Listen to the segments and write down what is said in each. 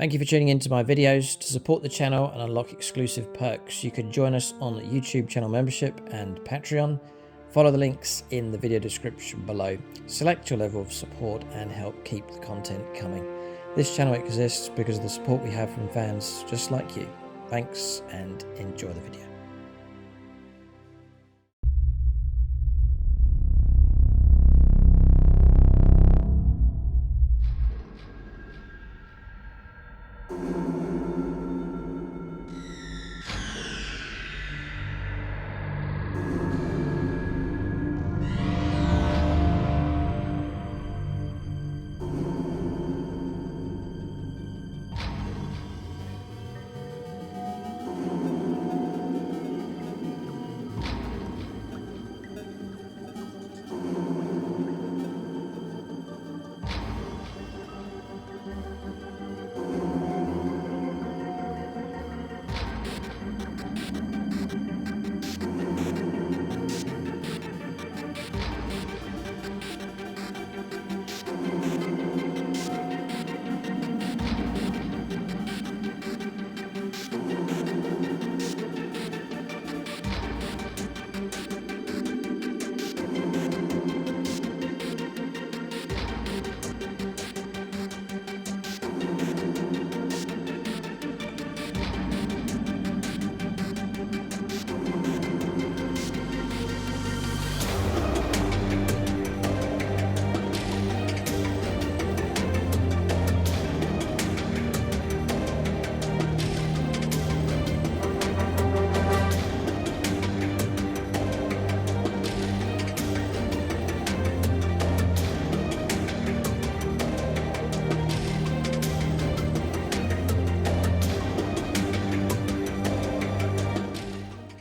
Thank you for tuning into my videos. To support the channel and unlock exclusive perks, you can join us on YouTube channel membership and Patreon. Follow the links in the video description below. Select your level of support and help keep the content coming. This channel exists because of the support we have from fans just like you. Thanks and enjoy the video.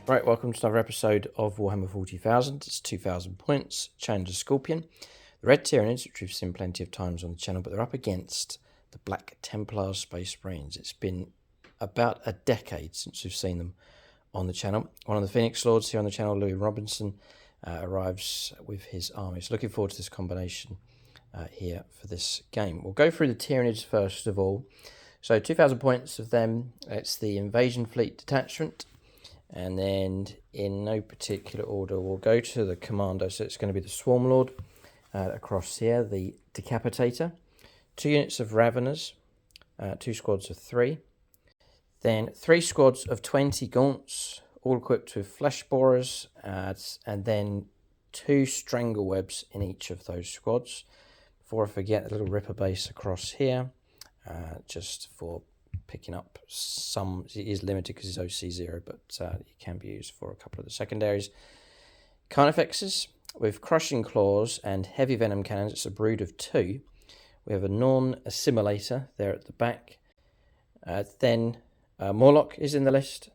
Right, welcome to another episode of Warhammer 40,000. It's 2,000 points, Challenger Scorpion. The Red Tyranids, which we've seen plenty of times on the channel, but they're up against the Black Templars Space Marines. It's been about a decade since we've seen them on the channel. One of the Phoenix Lords here on the channel, Louis Robinson, arrives with his army. So looking forward to this combination here for this game. We'll go through the Tyranids first of all. So 2,000 points of them. It's the Invasion Fleet Detachment. And then, in no particular order, we'll go to the Commando. So it's going to be the Swarm Lord across here, the Decapitator, 2 units of Raveners, 2 squads of 3, then 3 squads of 20 Gaunts, all equipped with Flesh Borers, and then 2 Strangle Webs in each of those squads. Before I forget, a little Ripper base across here, just for picking up some. It is limited because it's OC0, but it can be used for a couple of the secondaries. Carnifexes with Crushing Claws and Heavy Venom Cannons. It's a brood of 2. We have a Norn Assimilator there at the back. Then Morlock is in the list,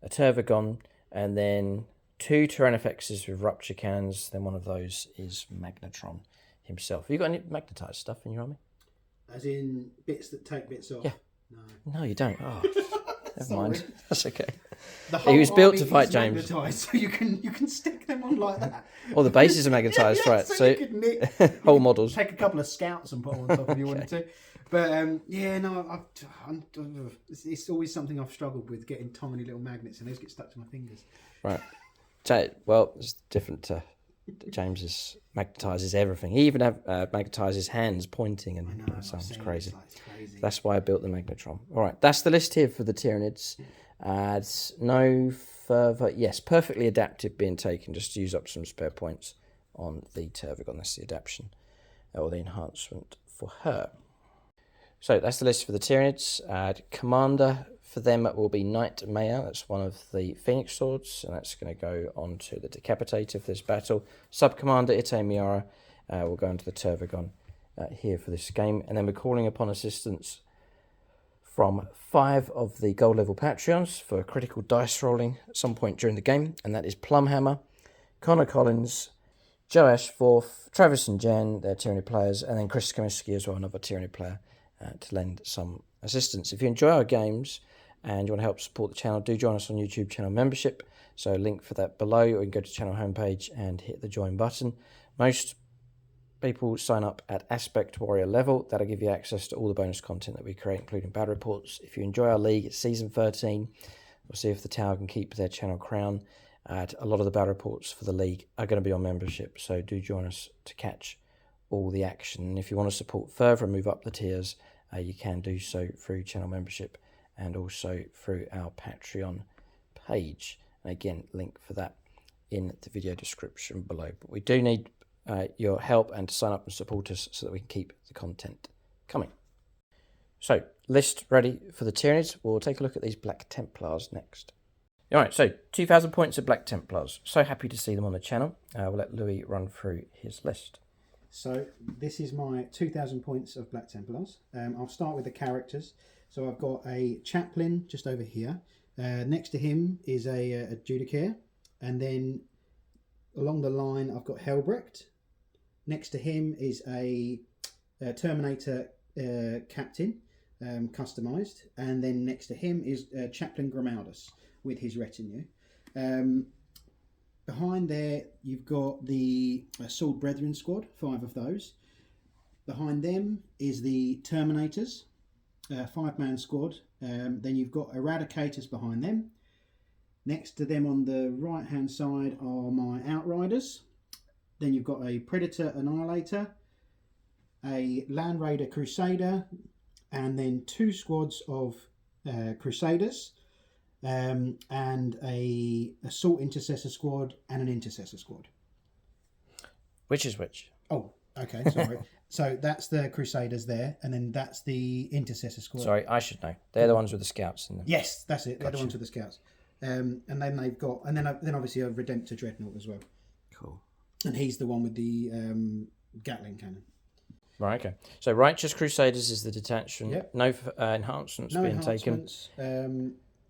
a Tervagon, and then 2 Tyrannifexes with Rupture Cannons. Then one of those is Magnetron himself. Have you got any magnetized stuff in your army? As in bits that take bits off? Yeah. No, you don't. Oh, never mind. That's okay. He was built to fight James. So you can stick them on like that. All the bases are magnetized, right? So you could nick, whole models. Take a couple of scouts and put them on top if you wanted to. But yeah, no, it's always something I've struggled with, getting tiny little magnets, and those get stuck to my fingers. Right. Well, it's different. James magnetizes everything. He even magnetizes hands pointing, and it sounds crazy. It's crazy. That's why I built the Magnetron. All right, that's the list here for the Tyranids. It's no further. Yes, perfectly adaptive being taken. Just to use up some spare points on the Tervagon. That's the adaptation or the enhancement for her. So that's the list for the Tyranids. Commander for them will be Knight Maya. That's one of the Phoenix Swords, and that's going to go on to the Decapitator for this battle. Sub-Commander Ite Miara will go into the Tervagon here for this game. And then we're calling upon assistance from 5 of the gold level Patreons for critical dice rolling at some point during the game. And that is Plumhammer, Connor Collins, Joe Ashforth, Travis and Jen, they're Tyranid players, and then Chris Kaminsky as well, another Tyranid player, to lend some assistance. If you enjoy our games and you want to help support the channel, do join us on YouTube channel membership. So link for that below, or you can go to channel homepage and hit the join button. Most people sign up at Aspect Warrior level. That'll give you access to all the bonus content that we create, including battle reports. If you enjoy our league, it's season 13. We'll see if the tower can keep their channel crown. A lot of the battle reports for the league are going to be on membership, so do join us to catch all the action. And if you want to support further and move up the tiers, you can do so through channel membership and also through our Patreon page. And again, link for that in the video description below. But we do need your help and to sign up and support us so that we can keep the content coming. So, list ready for the Tyranids. We'll take a look at these Black Templars next. Alright, so 2,000 points of Black Templars. So happy to see them on the channel. We'll let Louis run through his list. So this is my 2,000 points of Black Templars. I'll start with the characters. So I've got a chaplain just over here. Next to him is a Judicaire. And then along the line I've got Helbrecht. Next to him is a Terminator captain, customised. And then next to him is Chaplain Grimaldus with his retinue. Behind there, you've got the Sword Brethren squad, 5 of those. Behind them is the Terminators, 5-man squad. Then you've got Eradicators behind them. Next to them on the right-hand side are my Outriders. Then you've got a Predator Annihilator, a Land Raider Crusader, and then 2 squads of Crusaders. And a Assault Intercessor squad and an Intercessor squad. Which is which? Oh, okay, sorry. So that's the Crusaders there, and then that's the Intercessor squad. Sorry, I should know. They're the ones with the scouts in them. Yes, that's it. They're the ones with the scouts. And then they've got, and then obviously a Redemptor Dreadnought as well. Cool. And he's the one with the Gatling cannon. Right, okay. So Righteous Crusaders is the detachment. Yep. No enhancements being taken.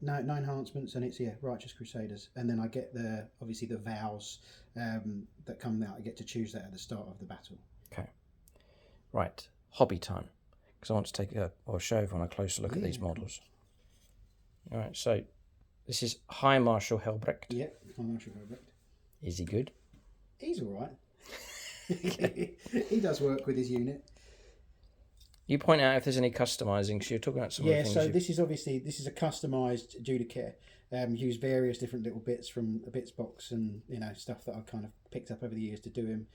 No enhancements, and it's Righteous Crusaders, and then I get obviously the vows that come out. I get to choose that at the start of the battle. Okay, right. Hobby time, because I want to take or show everyone a closer look at these models. All right, so this is High Marshal Helbrecht. Yep, High Marshal Helbrecht. Is he good? He's all right. He does work with his unit. You point out if there's any customizing, because you're talking about some of the things. So this is a customized Judicaire. Use various different little bits from a bits box and stuff that I've kind of picked up over the years to do him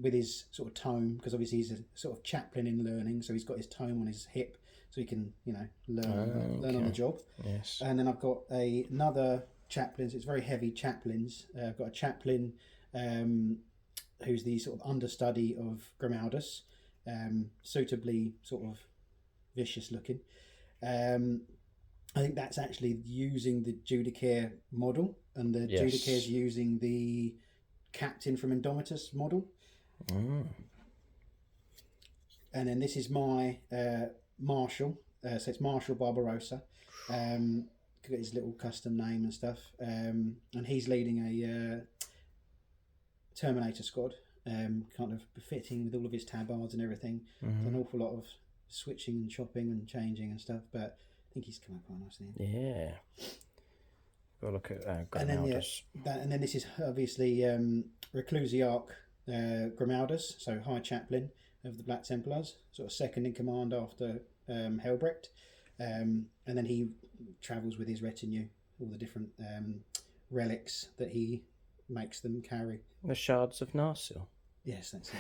with his sort of tome, because obviously he's a sort of chaplain in learning, so he's got his tome on his hip so he can learn on the job. Yes. And then I've got another chaplain. So it's very heavy chaplains. I've got a chaplain who's the sort of understudy of Grimaldus. Suitably sort of vicious looking. I think that's actually using the Judicaire model, and the Judicaire's using the captain from Indomitus model. And then this is my Marshal, so it's Marshal Barbarossa. Got his little custom name and stuff, and he's leading a Terminator squad. Kind of befitting with all of his tabards and everything. Mm-hmm. An awful lot of switching and chopping and changing and stuff, but I think he's come up quite nicely. Yeah. Go look at Grimaldus. And then this is obviously Reclusiarch Grimaldus, so High Chaplain of the Black Templars, sort of second in command after Helbrecht. And then he travels with his retinue, all the different relics that he makes them carry. The Shards of Narsil. Yes, that's it.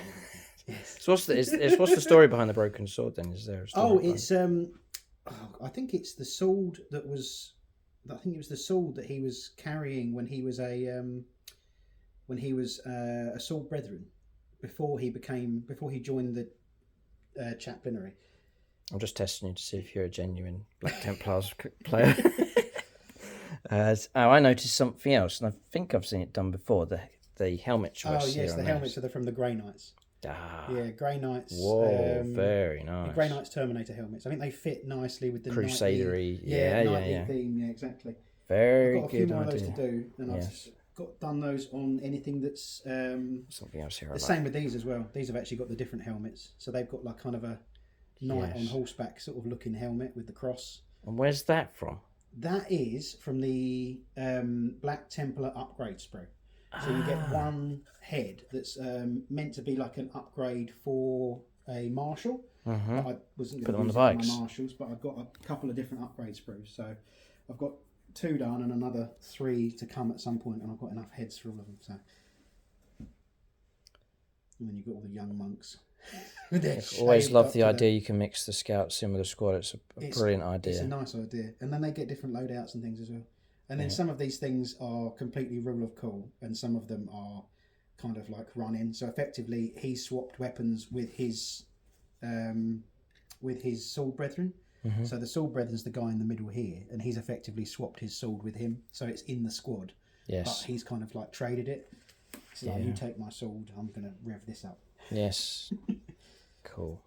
Yes. So what's the story behind the broken sword then? Is there a story? It's I think it's the sword that was. I think it was the sword that he was carrying when he was a sword brethren before he joined the chaplainry. I'm just testing you to see if you're a genuine Black Templars player. I noticed something else, and I think I've seen it done before. The helmet choice. Oh yes, the helmets are from the Grey Knights. Yeah, Grey Knights. Whoa, very nice. The Grey Knights Terminator helmets. I think they fit nicely with the Crusadery. knightly theme. Yeah, exactly. Very good. I've got a few more of those to do, and I've done those on anything that's something else here. The same with these as well. These have actually got the different helmets, so they've got like kind of a knight on horseback sort of looking helmet with the cross. And where's that from? That is from the Black Templar upgrade sprue. So you get one head that's meant to be like an upgrade for a marshal. But I wasn't going to use it for my marshals, but I've got a couple of different upgrade sprues. So I've got 2 done and another 3 to come at some point, and I've got enough heads for all of them. So, and then you've got all the young monks. Always love the idea you can mix the scouts in with a squad. It's a brilliant idea. It's a nice idea, and then they get different loadouts and things as well. And then some of these things are completely rule of cool, and some of them are kind of like run-in. So effectively, he swapped weapons with his sword brethren. So the sword brethren's the guy in the middle here, and he's effectively swapped his sword with him. So it's in the squad. Yes. But he's kind of like traded it. So like, you take my sword, I'm going to rev this up. Yes. Cool.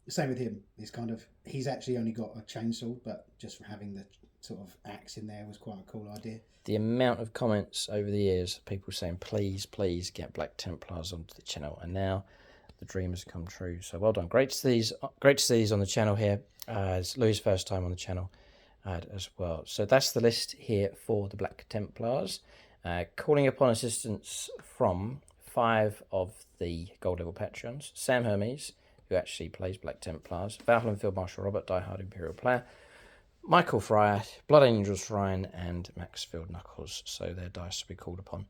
Same with him. He's actually only got a chainsaw, but just for having the sort of axe in there was quite a cool idea. The amount of comments over the years, people saying, please, please get Black Templars onto the channel, and now the dream has come true. So well done. Great to see these on the channel here. It's Louis' first time on the channel as well. So that's the list here for the Black Templars. Calling upon assistance from 5 of the gold level Patreons: Sam Hermes, who actually plays Black Templars; Valhalla Field Marshal Robert, diehard Imperial player; Michael Fryer, Blood Angels Ryan, and Maxfield Knuckles. So their dice will be called upon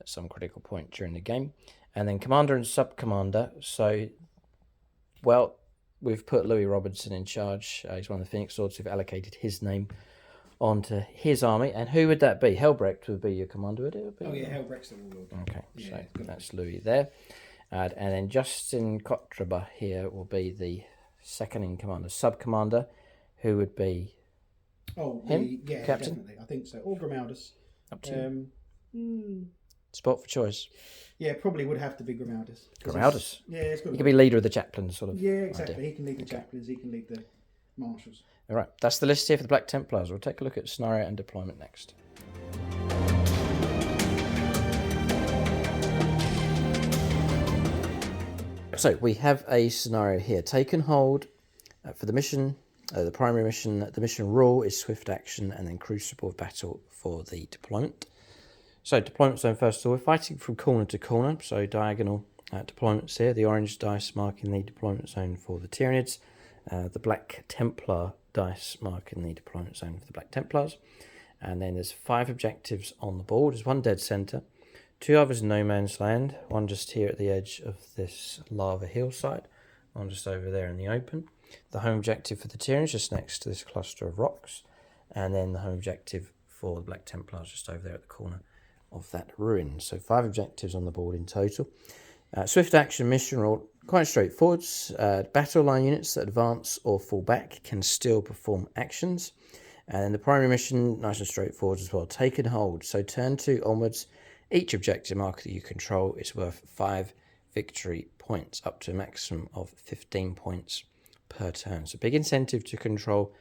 at some critical point during the game. And then Commander and Sub-Commander. So, well, we've put Louis Robertson in charge. He's one of the Phoenix Swords who've allocated his name onto his army. And who would that be? Helbrecht would be your commander, would it? Oh, yeah, Helbrecht's the warlord. Okay, yeah, so that's Louis there. And then Justin Kotraba here will be the second in commander. Sub-Commander, who would be him? Yeah, Captain? Definitely. I think so. Or Grimaldus. Up to you. Spot for choice. Yeah, probably would have to be Grimaldus. Grimaldus? Yeah, it's got he could be leader of the chaplains, sort of. Yeah, exactly. Idea. He can lead the chaplains, he can lead the marshals. All right, that's the list here for the Black Templars. We'll take a look at scenario and deployment next. So we have a scenario here. Taken hold for the mission, the primary mission. The mission rule is swift action, and then crucible of battle for the deployment. So deployment zone, first of all, we're fighting from corner to corner, so diagonal deployments here. The orange dice marking the deployment zone for the Tyranids, the Black Templar dice marking the deployment zone for the Black Templars. And then there's 5 objectives on the board. There's 1 dead centre, 2 others in no man's land, 1 just here at the edge of this lava hillside, 1 just over there in the open. The home objective for the Tyranids just next to this cluster of rocks, and then the home objective for the Black Templars just over there at the corner of that ruin. So 5 objectives on the board in total. Swift action mission rule, quite straightforward. Battle line units that advance or fall back can still perform actions. And then the primary mission, nice and straightforward as well. Taken hold. So turn 2 onwards, each objective marker that you control is worth 5 victory points, up to a maximum of 15 points per turn. So big incentive to control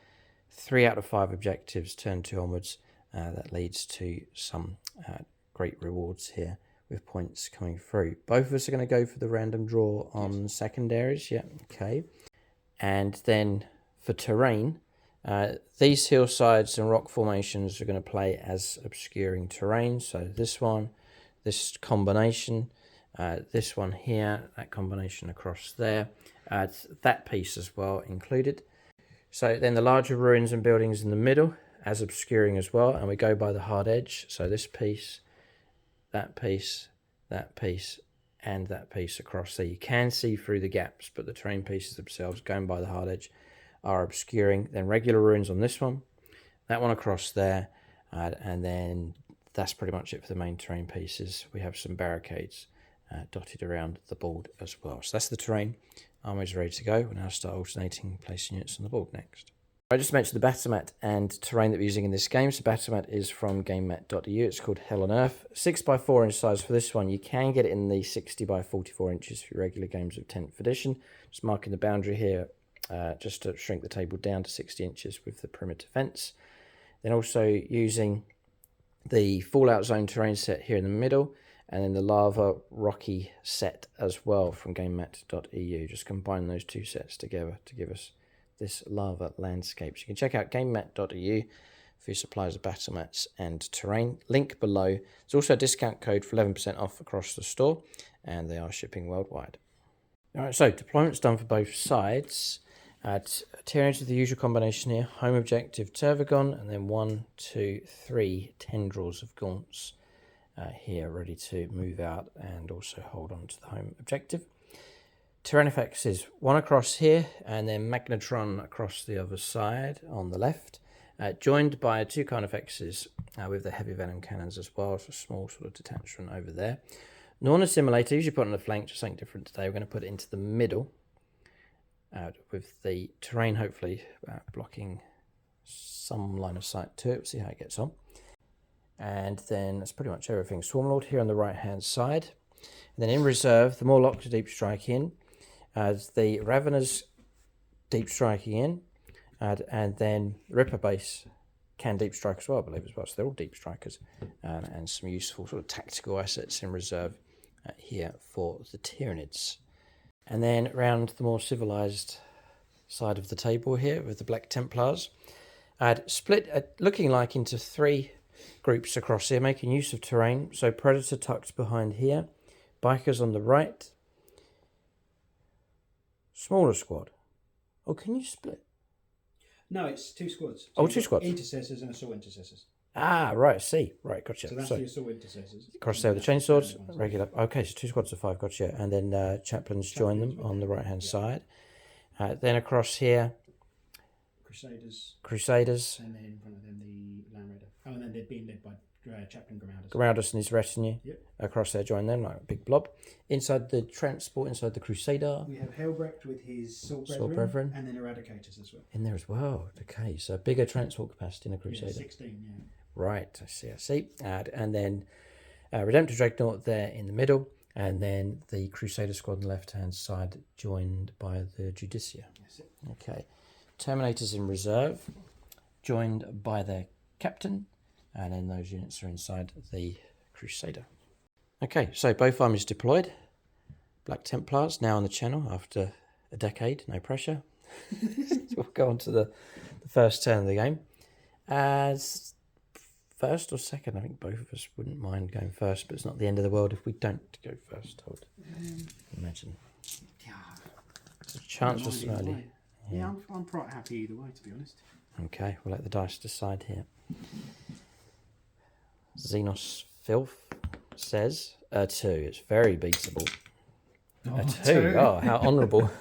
3 out of 5 objectives, turn 2 onwards. That leads to some great rewards here with points coming through. Both of us are going to go for the random draw on secondaries. Yeah, okay. And then for terrain, these hillsides and rock formations are going to play as obscuring terrain. So this one, this combination, this one here, that combination across there, that piece as well included. So then the larger ruins and buildings in the middle as obscuring as well, and we go by the hard edge. So this piece, that piece, that piece, and that piece across there. You can see through the gaps, but the terrain pieces themselves going by the hard edge are obscuring. Then regular ruins on this one, that one across there, and then that's pretty much it for the main terrain pieces. We have some barricades dotted around the board as well. So that's the terrain. Army's ready to go. We'll now start alternating placing units on the board next. I just mentioned the battle mat and terrain that we're using in this game. So battle mat is from gamemat.eu. It's called Hell on Earth. 6x4 inch size for this one. You can get it in the 60x44 inches for your regular games of 10th edition. Just marking the boundary here just to shrink the table down to 60 inches with the perimeter fence. Then also using the Fallout Zone terrain set here in the middle, and then the Lava Rocky set as well from gamemat.eu. Just combine those 2 sets together to give us this lava landscape. So you can check out gamemat.eu for your supplies of battle mats and terrain. Link below. There's also a discount code for 11% off across the store, and they are shipping worldwide. Alright, so deployment's done for both sides. Tyranids with the usual combination here. Home objective Tervagon, and then 1, 2, 3 tendrils of gaunts here ready to move out and also hold on to the home objective. Tyrannifex is one across here, and then Magnetron across the other side on the left, joined by 2 Carnifexes with the heavy venom cannons as well, so a small sort of detachment over there. Norn Assimilator, usually put on the flank, just something different today. We're going to put it into the middle with the terrain hopefully blocking some line of sight to it. We'll see how it gets on. And then that's pretty much everything. Swarmlord here on the right hand side. And then in reserve, the Morlock to deep strike in. The Raveners deep striking in, and then Ripper base can deep strike as well, I believe, as well. So they're all deep strikers, and some useful sort of tactical assets in reserve here for the Tyranids. And then around the more civilized side of the table here with the Black Templars, split looking like into 3 groups across here, making use of terrain. So Predator tucked behind here, Bikers on the right. Smaller squad. Oh, can you split? No, it's 2 squads. So 2 squads. Intercessors and assault intercessors. Ah, right, I see. Right, gotcha. So that's the assault intercessors. Across there with the chainswords, regular. Okay, so 2 squads of 5, gotcha. And then chaplains join them on the right-hand side. Then across here, Crusaders. And then in front of them, the Land Raider. Oh, and then they're being led by Chaplain Groundus. Groundus and his retinue. Yep. Across there, join them like a big blob. Inside the transport, inside the Crusader. We have Helbrecht with his Sword Brethren. And then Eradicators as well. In there as well. Okay, so bigger transport capacity in a Crusader. Yeah, 16, yeah. Right, I see. And then Redemptor Dreadnought there in the middle. And then the Crusader squad on the left-hand side, joined by the Judicia. That's it. Okay. Terminators in reserve, joined by their captain. And then those units are inside the Crusader. Okay, so both armies deployed. Black Templars now on the channel after a decade, no pressure. So we'll go on to the first turn of the game. As first or second, I think both of us wouldn't mind going first, but it's not the end of the world if we don't go first, I would imagine. Yeah. There's a chance for some early. Yeah, I'm quite happy either way, to be honest. Okay, we'll let the dice decide here. Xenos Filth says a 2. It's very beatable. A 2. Oh, how honourable.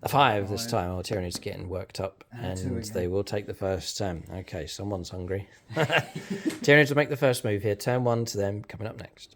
A 5 this time. Oh, Tyranid's getting worked up, and they will take the first turn. Okay, someone's hungry. Tyranids will make the first move here. Turn 1 to them, coming up next.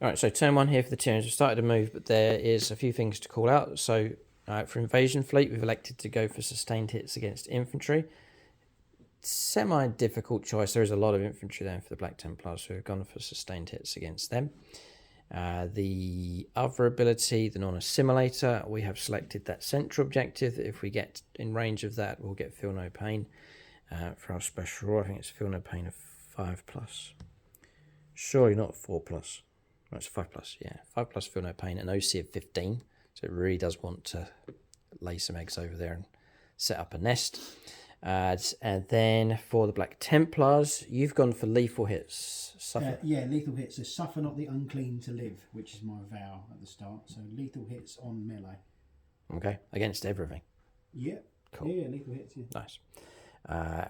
Alright, so turn 1 here for the Tyranids. We've started to move, but there is a few things to call out. So for Invasion Fleet, we've elected to go for sustained hits against infantry. Semi-difficult choice. There is a lot of infantry there for the Black Templars, so we've gone for sustained hits against them. The other ability, the non-assimilator, we have selected that central objective. If we get in range of that, we'll get Feel No Pain. For our special rule, I think it's Feel No Pain of 5+. Surely not 4+. That's 5+, yeah. 5+, feel no pain, an OC of 15. So it really does want to lay some eggs over there and set up a nest. And then for the Black Templars, you've gone for lethal hits. Yeah, lethal hits. So suffer not the unclean to live, which is my vow at the start. So lethal hits on melee. Okay, against everything. Yeah. Cool. Yeah, lethal hits, yeah. Nice.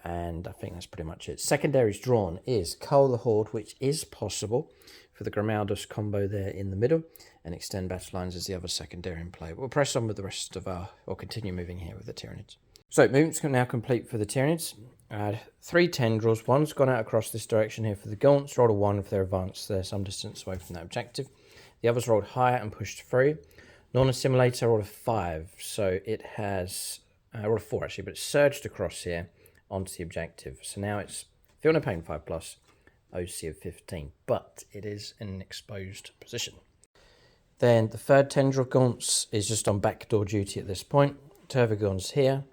And I think that's pretty much it. Secondaries drawn is Cull the Horde, which is possible for the Grimaldus combo there in the middle, and extend battle lines as the other secondary in play. We'll press on with the rest of or continue moving here with the Tyranids. So movements are now complete for the Tyranids. 3 tendrils. One's gone out across this direction here for the Gaunts. Rolled a 1 if they're advanced. They're some distance away from that objective. The others rolled higher and pushed through. Non-assimilator rolled a 5, so it has... rolled a 4 actually, but it's surged across here onto the objective. So now it's Feel No Pain 5+, OC of 15, but it is in an exposed position. Then the third tendril of Gaunts is just on backdoor duty at this point. Tervigon's here.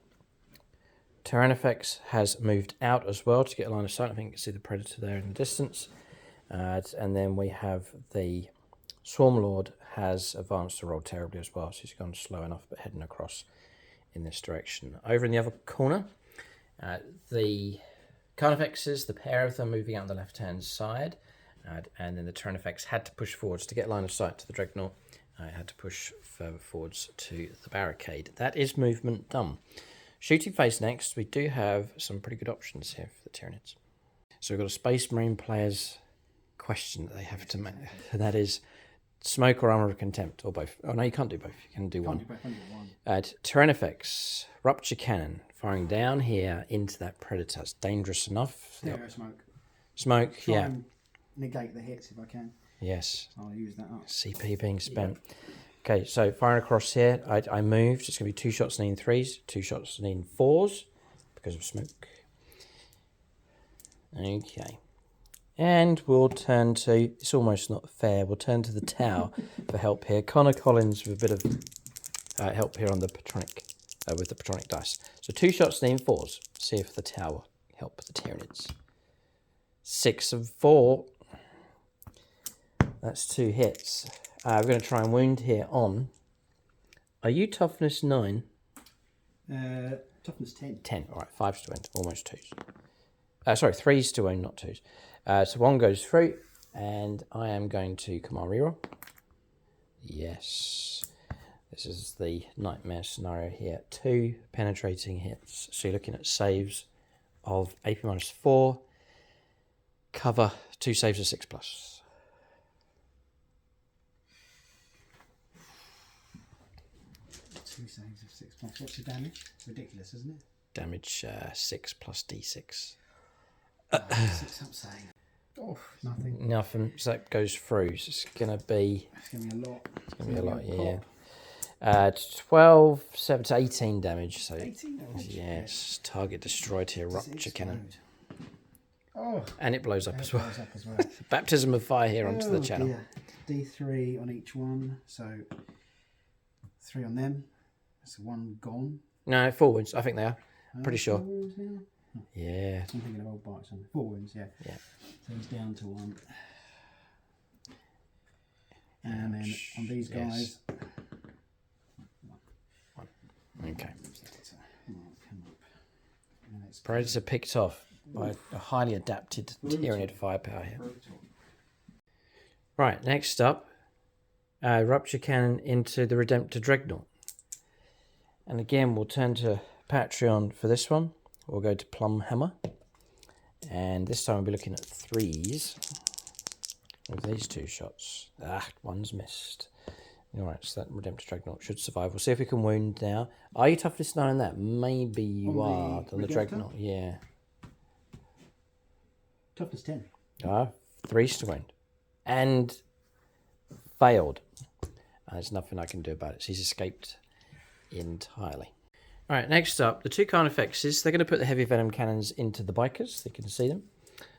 Tyrannifex has moved out as well to get a line of sight. I think you can see the Predator there in the distance. And then we have the Swarm Lord has advanced to roll terribly as well, so he's gone slow enough but heading across in this direction. Over in the other corner, the Carnifexes, the pair of them moving out on the left-hand side, and then the Tyrannifex had to push forwards to get line of sight to the Dreadnought. It had to push further forwards to the barricade. That is movement done. Shooting phase next, we do have some pretty good options here for the Tyranids. So we've got a Space Marine player's question that they have to make, and that is Smoke or Armor of Contempt, or both. Oh no, you can't do both. You can do one. Tyrannifex, Rupture Cannon, firing down here into that Predator. It's dangerous enough. Yeah, smoke. Smoke, Try yeah. and negate the hits if I can. Yes. I'll use that up. CP being spent. Yep. Okay, so firing across here, I moved. It's going to be 2 shots needing 3s, 2 shots needing 4s because of smoke. Okay. And we'll turn to, it's almost not fair, we'll turn to the Tau for help here. Connor Collins with a bit of help here on the Patronic, with the Patronic dice. So 2 shots needing 4s. See if the Tau will help the Tyranids. 6 of 4. That's 2 hits. We're going to try and wound here on. Are you toughness 9? Toughness 10. 10. All right, 5s to wound, almost 2s. Sorry, 3s to wound, not 2s. So 1 goes through, and I am going to command reroll. Yes. This is the nightmare scenario here. 2 penetrating hits. So you're looking at saves of AP -4. Cover 2 saves of 6+. Saves of 6+. What's the damage? It's ridiculous, isn't it? Damage 6 plus D6. 6 up save. Oh, nothing. Nothing. So that goes through. So it's going to be... It's going to be a lot. It's going to be a lot, yeah. 12, 7 to 18 damage. So 18 damage? Yes. Target destroyed here. Rupture Cannon. Oh. And it blows up as well. Blows up as well. Baptism of fire here onto the channel. Dear. D3 on each one. So 3 on them. That's 1 gone. No, 4 wounds. I think they are. Pretty sure. 4 wounds now? Oh. Yeah. I'm thinking of old bites. 4 wounds, yeah. Yeah. So he's down to 1. And then on these guys... Yes. 1. Okay. Predators are picked off by a highly adapted Tyranid firepower here. Right, next up, Rupture Cannon into the Redemptor Dreadnought. And again, we'll turn to Patreon for this one. We'll go to Plum Hammer. And this time we'll be looking at 3s with these 2 shots. One's missed. Alright, so that Redemptor Dreadnought should survive. We'll see if we can wound now. Are you toughness 9 on that? Maybe you are. On the Dreadnought, yeah. Toughness 10. 3s to wound. And failed. There's nothing I can do about it. So he's escaped entirely. All right, next up, the 2 Carnifexes. They're going to put the heavy venom cannons into the bikers. You can see them.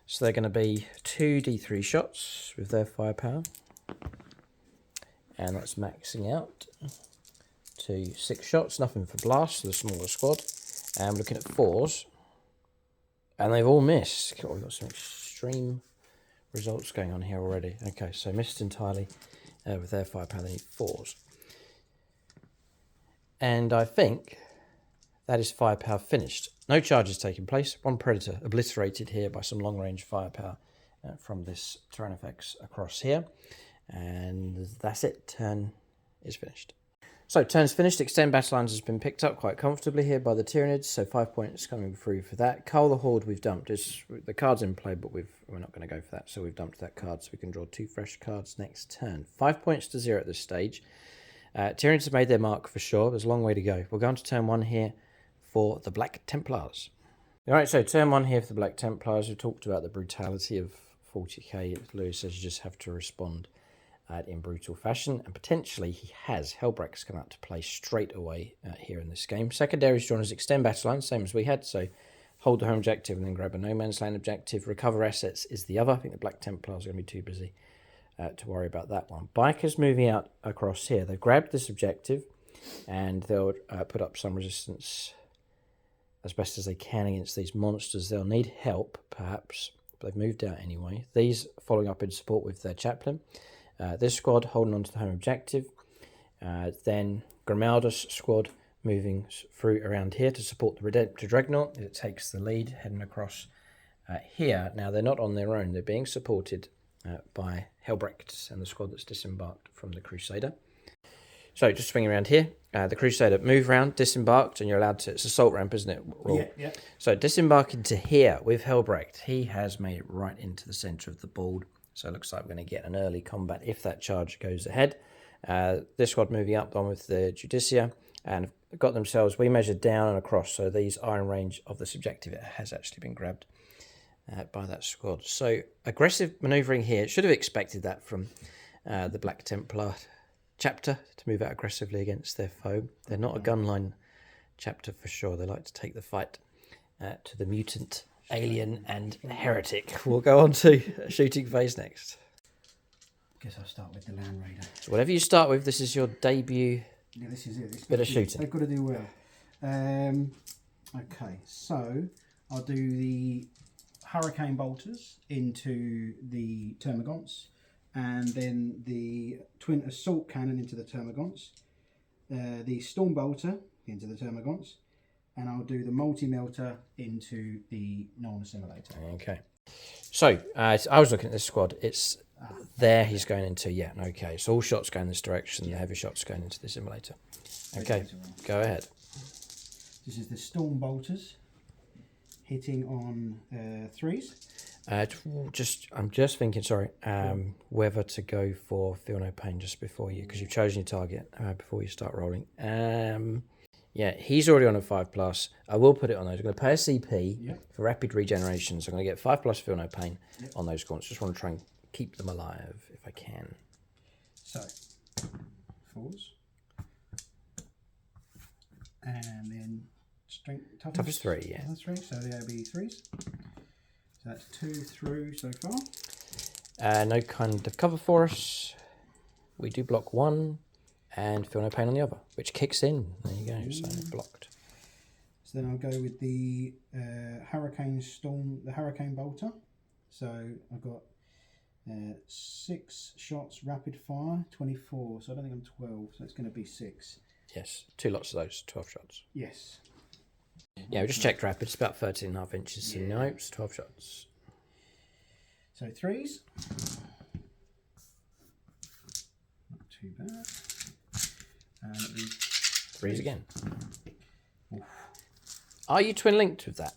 So they're going to be 2 D3 shots with their firepower. And that's maxing out to 6 shots. Nothing for blast for the smaller squad. And we're looking at 4s. And they've all missed. God, we've got some extreme results going on here already. Okay, so missed entirely with their firepower. They need 4s. And I think that is firepower finished. No charges taking place. One Predator obliterated here by some long-range firepower from this Tyrannofex across here. And that's it. Turn is finished. So turn's finished. Extend battle lines has been picked up quite comfortably here by the Tyranids. So 5 points coming through for that. Cull the Horde we've dumped. The card's in play, but we're not going to go for that. So we've dumped that card so we can draw 2 fresh cards next turn. 5 points to 0 at this stage. Tyranids have made their mark for sure. There's a long way to go. We'll go on to turn 1 here for the Black Templars. Alright, so turn 1 here for the Black Templars. We talked about the brutality of 40k. Lewis says you just have to respond in brutal fashion, and potentially he has. Hellbreck's come out to play straight away here in this game. Secondary's drawn as extend battle line, same as we had, so hold the home objective and then grab a no man's land objective. Recover assets is the other. I think the Black Templars are going to be too busy to worry about that one. Bikers moving out across here. They've grabbed this objective and they'll put up some resistance as best as they can against these monsters. They'll need help, perhaps, but they've moved out anyway. These following up in support with their chaplain. This squad holding on to the home objective. Then Grimaldus squad moving through around here to support the Redemptor Dreadnought. It takes the lead heading across here. Now, they're not on their own. They're being supported by Hellbrecht and the squad that's disembarked from the Crusader. So just swing around here. The Crusader move round, disembarked, and you're allowed to... It's assault ramp, isn't it? Yeah. So disembarking to here with Hellbrecht. He has made it right into the centre of the board. So it looks like we're going to get an early combat if that charge goes ahead. This squad moving up on with the Judicia and got themselves... We measured down and across, so these are in range of this objective. It has actually been grabbed by that squad. So aggressive manoeuvring here. Should have expected that from the Black Templar chapter to move out aggressively against their foe. They're not a gunline chapter for sure. They like to take the fight to the mutant, alien and heretic. We'll go on to shooting phase next. Guess I'll start with the Land Raider. So whatever you start with, this is your debut. Yeah, this is it. Bit of shooting. They've got to do well. Okay, so I'll do the Hurricane Bolters into the Termagants, and then the Twin Assault Cannon into the Termagants, the Storm Bolter into the Termagants, and I'll do the Multi-Melter into the Null Assimilator. Okay. So, I was looking at this squad. It's there he's going into. Yeah, okay. So all shots going this direction. Yeah. The heavy shots going into the Assimilator. Okay, go ahead. This is the Storm Bolters hitting on 3s. I'm just thinking, sorry, whether to go for Feel No Pain just before you, because you've chosen your target before you start rolling. Yeah, he's already on a 5+. I will put it on those. I'm going to pay a CP for rapid regeneration, so I'm going to get 5+ Feel No Pain on those gaunts. Just want to try and keep them alive if I can. So, 4s. And then strength Toughness 3, yeah. Toughness 3, so there'll be 3s. So that's 2 through so far. No kind of cover for us. We do block 1 and Feel No Pain on the other, which kicks in. There you go, so blocked. So then I'll go with the Hurricane Storm, the Hurricane Bolter. So I've got 6 shots, rapid fire, 24. So I don't think I'm 12, so it's going to be 6. Yes, 2 lots of those, 12 shots. Yes. Yeah, we just checked rapid. It's about 13.5 inches, so no, it's 12 shots. So 3s. Not too bad. And 3s again. Oof. Are you twin linked with that?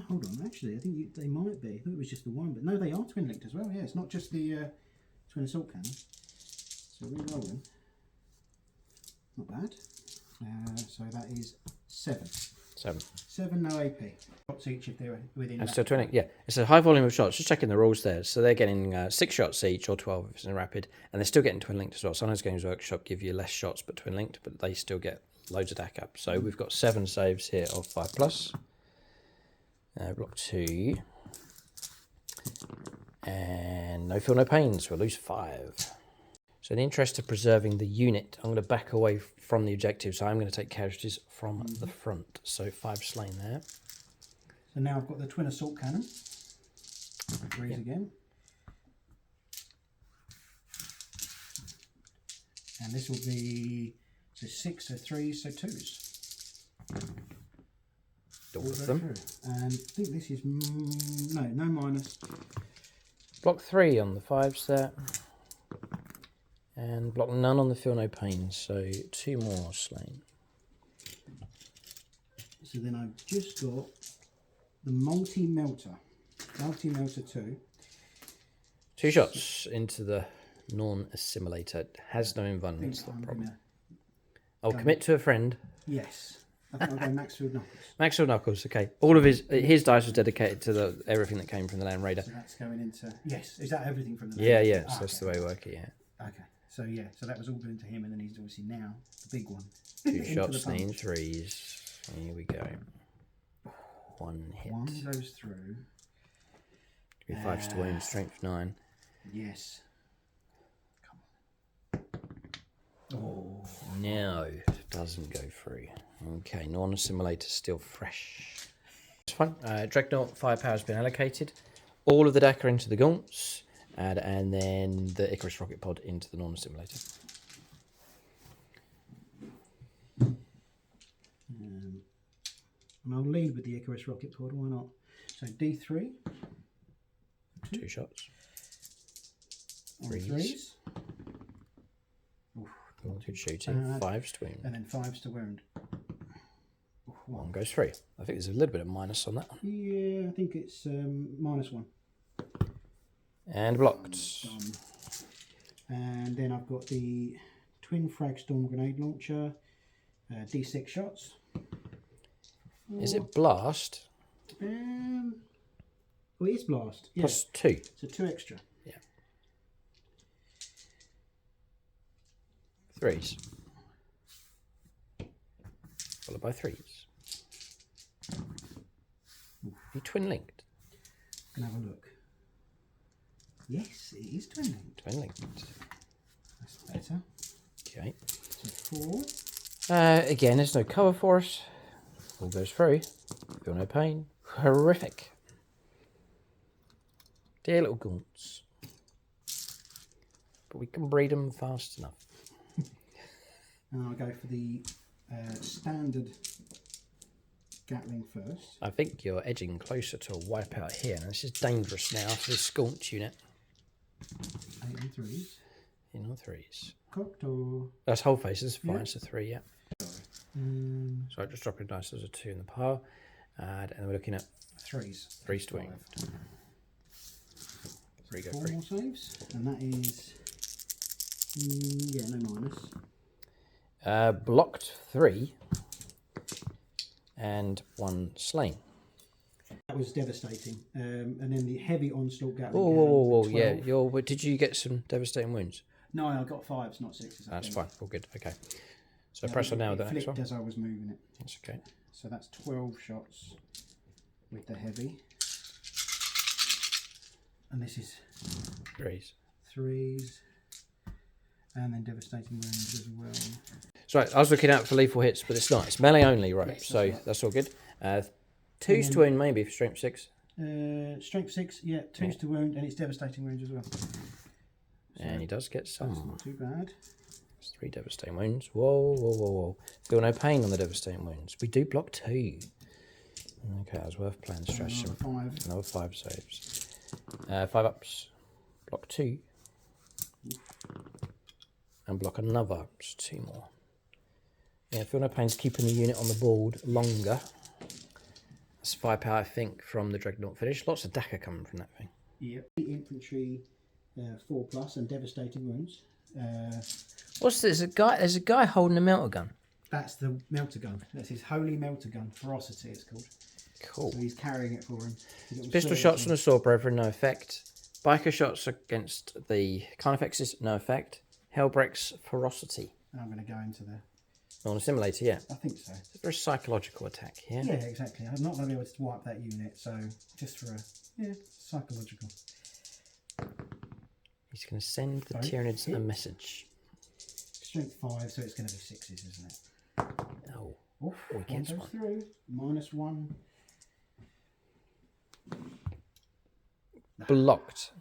Hold on, actually, I think they might be. I thought it was just the one, but no, they are twin linked as well. Yeah, it's not just the Twin Assault Cannon. So we're rolling. Not bad. So that is 7. 7 no AP. Shots each if they're within. And still twin linked, yeah. It's a high volume of shots. Just checking the rules there. So they're getting 6 shots each, or 12 if it's in rapid, and they're still getting twin linked as well. Sometimes Games Workshop give you less shots but twin linked, but they still get loads of DAC up. So we've got 7 saves here of 5+. Block 2. And no Feel No Pains. We'll lose 5. So in the interest of preserving the unit, I'm going to back away from the objective. So I'm going to take casualties from the front. So 5 slain there. So now I've got the Twin Assault Cannon. 3s again. And this will be, so 6, so 3, so 2s. All of them. Through. And I think this is, no minus. Block 3 on the 5 set. And block none on the Feel No Pain, so 2 more slain. So then I've just got the multi-melter. Multi-melter 2. 2 shots into the non-assimilator. It has no environment, that's the problem. I'll commit to a friend. Yes. I think I'll go Maxfield Knuckles. Maxfield Knuckles, okay. All of his dice was dedicated to everything that came from the Land Raider. So that's going into, yes, is that everything from the Land Raider? Yeah, so that's the way we work it, yeah. Okay, so yeah, so that was all going to him, and then he's obviously now the big one. 2 shots, name 3s. Here we go. 1 hit. 1 goes through. 5 to wound, strength 9. Yes. Oh, no, doesn't go through. Okay, non-assimilator still fresh. It's fine. Dreadnought firepower has been allocated. All of the deck are into the gaunts, and then the Icarus rocket pod into the non-assimilator. And I'll lead with the Icarus rocket pod, why not? So D3. 2 shots. On 3s. 2 shooting, 5s to wound. And then 5s to wound. 1 goes through. I think there's a little bit of minus on that. Yeah, I think it's -1. And blocked. And then I've got the twin frag storm grenade launcher, D6 shots. Is it blast? Well, it is blast. Yeah. Plus 2. So 2 extra. Yeah. 3s. Followed by 3s. Are you twin linked? Can have a look. Yes, it is twin linked. Twin linked. That's better. Okay. So 4. Again, there's no cover for us. All goes through. Feel no pain. Horrific. Dear little gaunts. But we can breed them fast enough. And I'll go for the standard Gatling first. I think you're edging closer to a wipeout here. Now, this is dangerous now for this gaunt unit. 8 and 3s. In all 3s. Cocked or... That's whole faces. Fine, Yeah. it's a 3, yeah. So I just dropping dice as a 2 in the pile. And we're looking at 3s. 3s to wing. 3 go 4 free. more saves. And that is... yeah, no minus. Blocked 3. And 1 slain. That was devastating. And then the heavy onslaught Gatling. Whoa, cannon, yeah. 12. Did you get some devastating wounds? No, I got 5s, not 6s. That's fine. All good. Okay. So press on now with the next one. Flicked as I was moving it. That's okay. So that's 12 shots with the heavy. And this is 3s. 3s. And then devastating wounds as well. So right, I was looking out for lethal hits, but it's not. It's melee only, right? Yes, So right. that's all good. 2s to wound maybe for strength 6. Strength 6, yeah, 2s to wound, and it's devastating wounds as well. And he does get That's some. not too bad. It's 3 devastating wounds. Whoa. Feel no pain on the devastating wounds. We do block 2. Okay, that was worth playing the stratagem. Another 5 saves. 5 ups. Block 2. And block another. Just 2 more. Yeah, Feel No Pain's keeping the unit on the board longer. That's firepower, I think, from the Dreadnought finish. Lots of DACA coming from that thing. Yep. Infantry 4+ and devastating wounds. What's this? There's a guy holding a melter gun. That's the melter gun. That's his holy melter gun. Ferocity, it's called. Cool. So he's carrying it for him. Pistol shots on the Sword Brethren, no effect. Biker shots against the Carnifexes, no effect. Hellbreak's Ferocity. I'm going to go into the... Non-assimilator, yeah. I think so. It's a very psychological attack here. Yeah, exactly. I'm not going to be able to wipe that unit, so just for a... Yeah, psychological. He's going to send the Tyranids a message. Strength 5, so it's going to be 6s, isn't it? Oh, Oof, he gets goes one. through. -1. Blocked.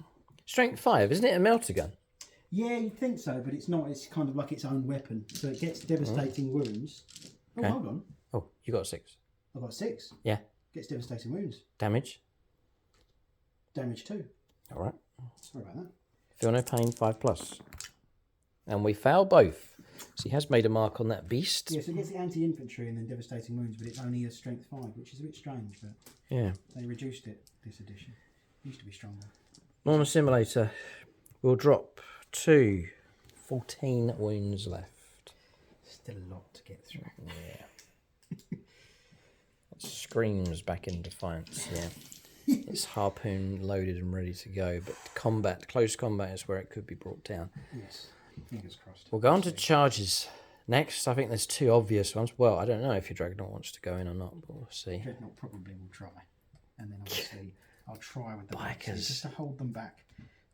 Strength 5, isn't it a melter gun? Yeah, you'd think so, but it's not. It's kind of like its own weapon, so it gets devastating wounds. Oh, Okay. hold on. Oh, you got 6. I've got 6. Yeah. Gets devastating wounds. Damage. Damage 2. All right. Sorry about that. Feel no pain, 5+. And we fail both. So he has made a mark on that beast. Yeah, so it gets the anti-infantry and then devastating wounds, but it's only a strength 5, which is a bit strange, but Yeah. they reduced it this edition. It used to be stronger. Normal Simulator will drop to 14 wounds left. Still a lot to get through. Yeah. It screams back in defiance, yeah. It's harpoon loaded and ready to go, but close combat is where it could be brought down. Yes, fingers crossed. We'll go on to charges next. I think there's 2 obvious ones. Well, I don't know if your Dreadnought wants to go in or not, but we'll see. Dreadnought probably will try, and then obviously I'll try with the Bikers. just to hold them back.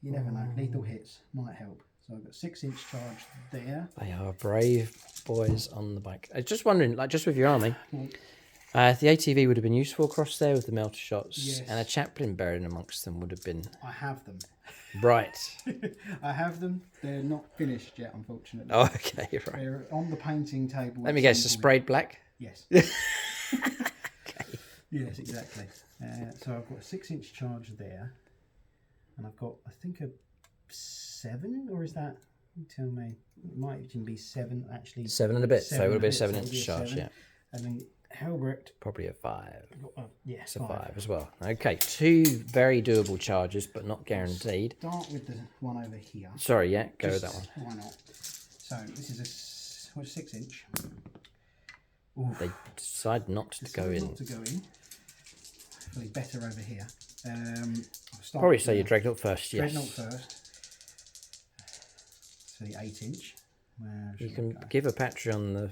You never know. Lethal hits might help. So I've got 6-inch charge there. They are brave boys on the bike. I was just wondering, like, just with your army, the ATV would have been useful across there with the melter shots, Yes. and a chaplain buried amongst them would have been I have them. right. I have them. They're not finished yet, unfortunately. Oh, okay, right. They're on the painting table. Let me guess, the sprayed black. Yes. Okay. Yes, exactly. So I've got a 6-inch charge there, and I've got, I think, a 7, or is that? You tell me. It might even be 7 actually. 7 and a bit, so it would be a so 7-inch charge, 7. yeah. And then Helbrecht. Probably a 5. Yeah, It's a 5 as well. Okay, 2 very doable charges, but not guaranteed. Start with the one over here. Sorry, yeah, go with that one. Why not? So this is a 6-inch. They decide not to go in. Not to go in. Probably better over here. I'll start Probably with say the your Dreadnought first, yes. Dreadnought first. So the 8-inch. You can give a Patreon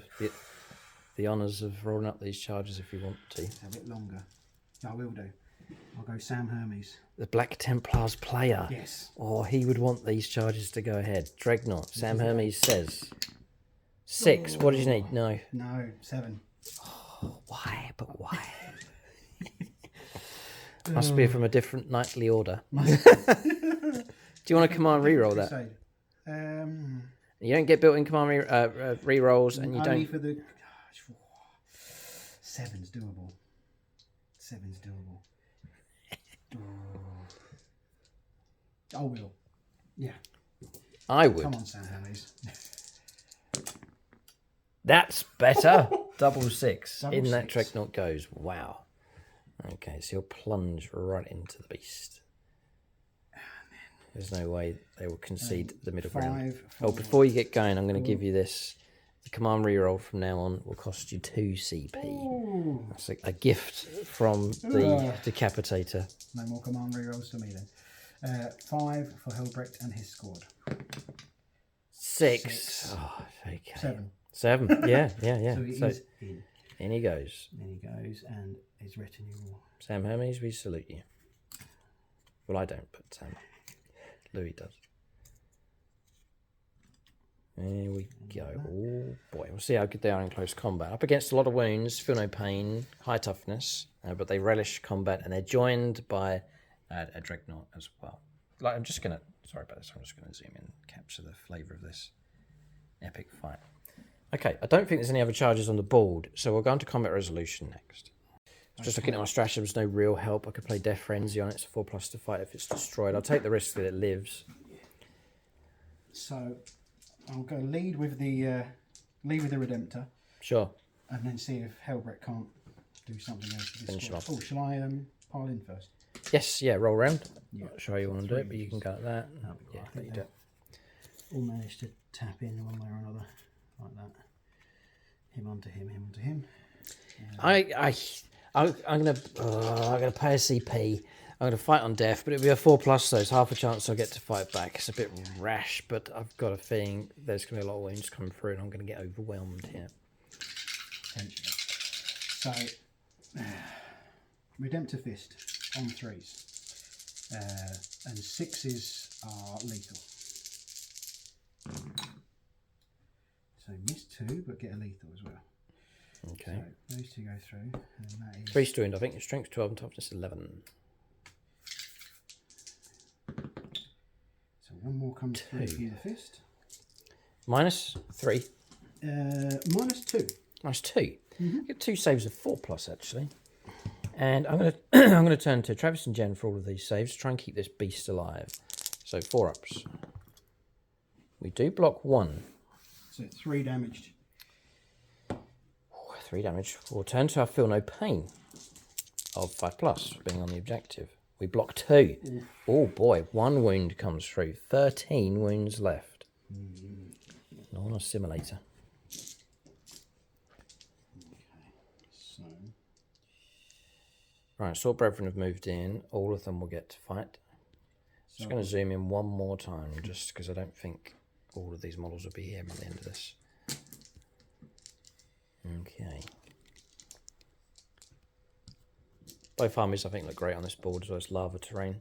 the honours of rolling up these charges if you want to. It's a bit longer. I will do. I'll go Sam Hermes. The Black Templars player. Yes. Or he would want these charges to go ahead. Dreadnought. Sam Hermes says 6. What did you need? No. No, 7. Oh, why? But why? Must be from a different knightly order. Do you want to command reroll that? You don't get built-in command rerolls, and you only don't. For the 7's doable. 7's doable. I will. Yeah. I would. Come on, Sam Hermes. That's better. Double 6. Double In that 6. Dreadnought goes. Wow. Okay, so you'll plunge right into the beast. There's no way they will concede the middle ground. Oh, before you get going, I'm going to give you this. The command reroll from now on will cost you 2 CP. Ooh. That's a gift from the Decapitator. No more command rerolls for me then. 5 for Helbrecht and his squad. 6. Oh, okay. 7. 7. Yeah. So he is in. In he goes. In he goes, and his retinue will... Sam Hermes, we salute you. Well, I don't, but Louis does. There we go. Oh boy, we'll see how good they are in close combat. Up against a lot of wounds, feel no pain, high toughness, but they relish combat, and they're joined by a Dreadnought as well. Like, I'm just gonna, sorry about this, I'm just gonna zoom in, capture the flavour of this epic fight. Okay, I don't think there's any other charges on the board, so we'll go on to combat resolution next. Just looking at my stratagems, no real help. I could play Death Frenzy on it, it's 4+ to fight if it's destroyed. I'll take the risk that it lives. So I'll go lead with the Redemptor. Sure. And then see if Helbrecht can't do something else with Finish his him squad. off. Oh, shall I pile in first? Yes, yeah, roll round. Yeah. Not sure how you want to do it, but you can go like that. That'll be Yeah, right. I let think you do it. all managed to tap in one way or another, like that. Him onto him, him onto him. I'm gonna pay a CP. I'm gonna fight on death, but it'll be a 4+, so it's half a chance I'll get to fight back. It's a bit rash, but I've got a feeling there's gonna be a lot of wounds coming through, and I'm gonna get overwhelmed here. Potentially. So, Redemptor Fist on 3s, and 6s are lethal. So miss 2, but get a lethal as well. Okay. So those 2 go through, and that is 3 to wound. I think your strength 12 and toughness 11. So one more comes through from the fist. -3. -2. -2. Mm-hmm. Get 2 saves of 4+ actually. And I'm gonna I'm gonna turn to Travis and Jen for all of these saves to try and keep this beast alive. So 4-ups. We do block 1. So 3 damaged. 3 damage. We'll turn to our feel no pain of 5+ for being on the objective. We block 2. Oof. Oh boy, 1 wound comes through. 13 wounds left. Not on a simulator. So. Right, Sword Brethren have moved in. All of them will get to fight. Just going to zoom in one more time, just because I don't think all of these models will be here by the end of this. Okay. Both armies, I think, look great on this board as well as lava terrain.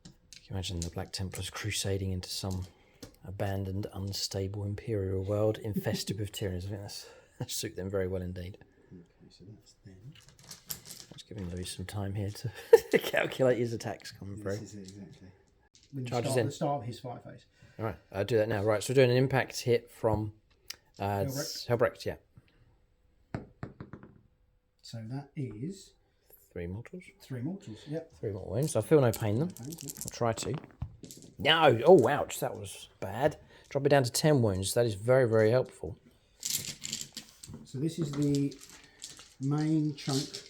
Can you imagine the Black Templars crusading into some abandoned, unstable imperial world infested with Tyranids? I think that suit them very well indeed. Okay, so that's them. Let's give Louis some time here to calculate his attacks coming through. This is it, exactly. When you Charges start, in. the start of his fight phase. All right, I'll do that now. Right, so we're doing an impact hit from Helbrecht, yeah. So that is 3 mortals. 3 mortals, yep. 3 more wounds. I feel no pain them. Okay, yep. I'll try to. No! Oh, ouch, that was bad. Drop it down to 10 wounds. That is very, very helpful. So this is the main chunk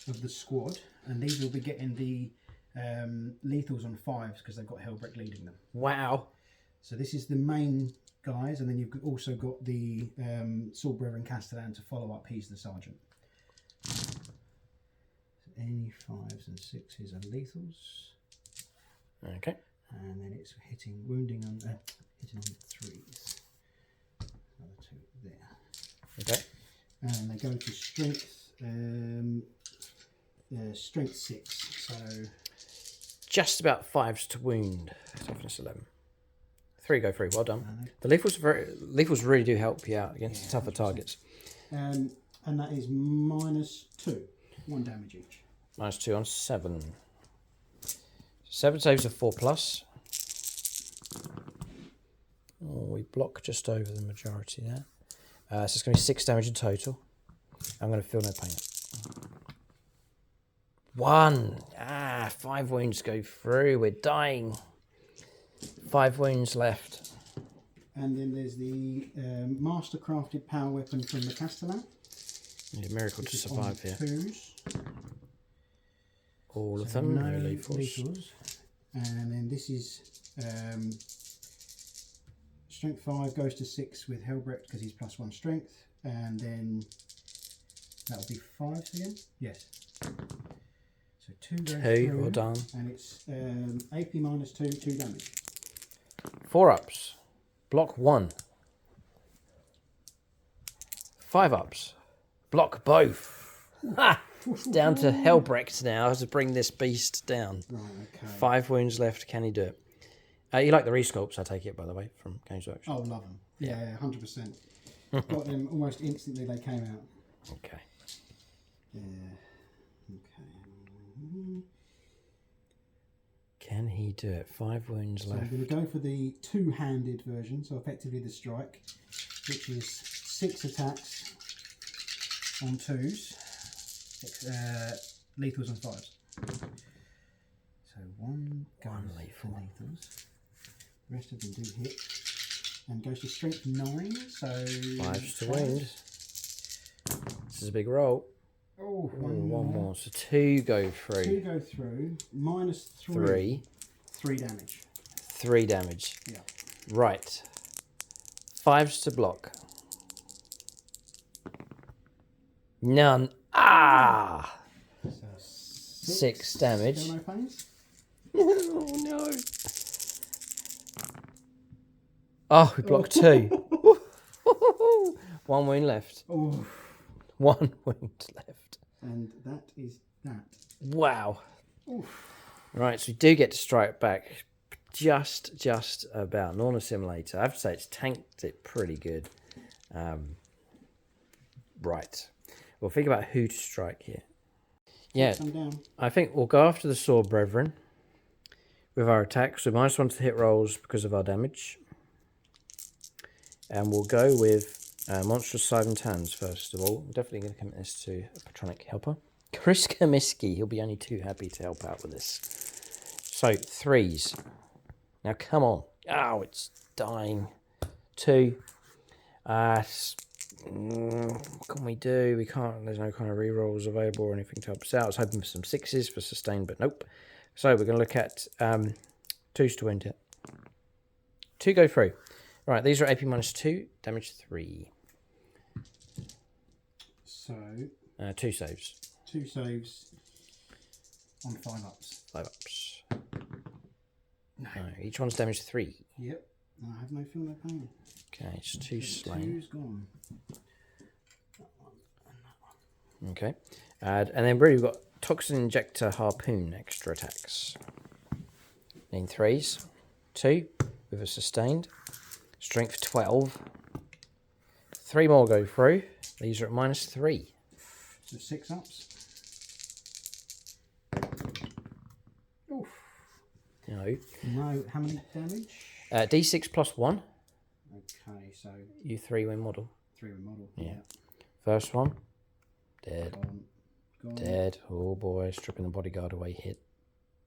of the squad, and these will be getting the lethals on 5s because they've got Helbrecht leading them. Wow. So this is the main guys, and then you've also got the Sword Brethren Castellan to follow up. He's the sergeant. So any 5s and 6s are lethals. Okay. And then it's hitting, wounding on, hitting on 3s. Another 2 there. Okay. And they go to strength, strength 6. So just about 5s to wound. Toughness 11. 3 go through. Well done. The lethals really do help you out against tougher 100%. Targets. And that is -2, 1 damage each. -2 on 7. 7 saves of 4+. Oh, we block just over the majority there. So it's going to be 6 damage in total. I'm going to feel no pain. 1. 5 wounds go through. We're dying. 5 wounds left. And then there's the master-crafted power weapon from the Castellan. Need a miracle to survive here. 2s. All of them, no lethals. And then this is strength 5 goes to 6 with Helbrecht because he's +1 strength. And then that'll be 5s again. Yes. So 2 goes through. Well done. And it's AP -2, 2 damage. 4-ups. Block 1. 5-ups. Block both. Ha! It's down to Helbrecht now to bring this beast down. Right, okay. 5 wounds left. Can he do it? You like the resculpts, I take it, by the way, from Games Workshop. Oh, love them. Yeah, 100%. Got them almost instantly they came out. Okay. Yeah. Okay. Can he do it? 5 wounds So left. I'm going to go for the 2-handed version, so effectively the strike, which is 6 attacks on 2s, 6 lethals on 5s. So 1 goes for lethals, the rest of them do hit, and goes to strength 9, so 5s to wound. This is a big roll. Oh, one more. So 2 go through. 2 go through, -3. 3 damage. 3 damage. Yeah. Right. 5s to block. None. Ah! So 6 damage. Still no pains? Oh no. Oh, we blocked 2. 1 wound left. Oh. 1 wound left. And that is that. Wow. Oof. Right, so we do get to strike back just about. Normal Simulator, I have to say it's tanked it pretty good. Right. We'll think about who to strike here. Yeah, Come down. I think we'll go after the Sword Brethren. with our attacks. So -1 to hit rolls because of our damage. And we'll go with Monstrous Silent Hands first of all. I'm definitely going to commit this to a Patronic Helper. Chris Kamiski, he'll be only too happy to help out with this. So 3s. Now come on. Oh, it's dying. 2. What can we do? We can't, there's no kind of rerolls available or anything to help us out. I was hoping for some 6s for sustain, but nope. So we're going to look at 2s to end it. 2 go through. Right, these are AP -2, damage 3. So 2 saves. 2 saves on 5 ups. 5 ups. No, each one's damage 3. Yep. I have no feel, no pain. Okay, it's 2 slain. 2's gone. Okay. And then really we've got Toxin Injector, Harpoon, extra attacks. In 3s. 2 with a sustained. Strength 12. 3 more go through. These are at -3. So 6 ups. Oof. No. No. How many damage? D6 +1. Okay, so You 3 win model. 3 with model. Yeah. First one. Dead. Gone. Dead. Oh boy, stripping the bodyguard away. Hit.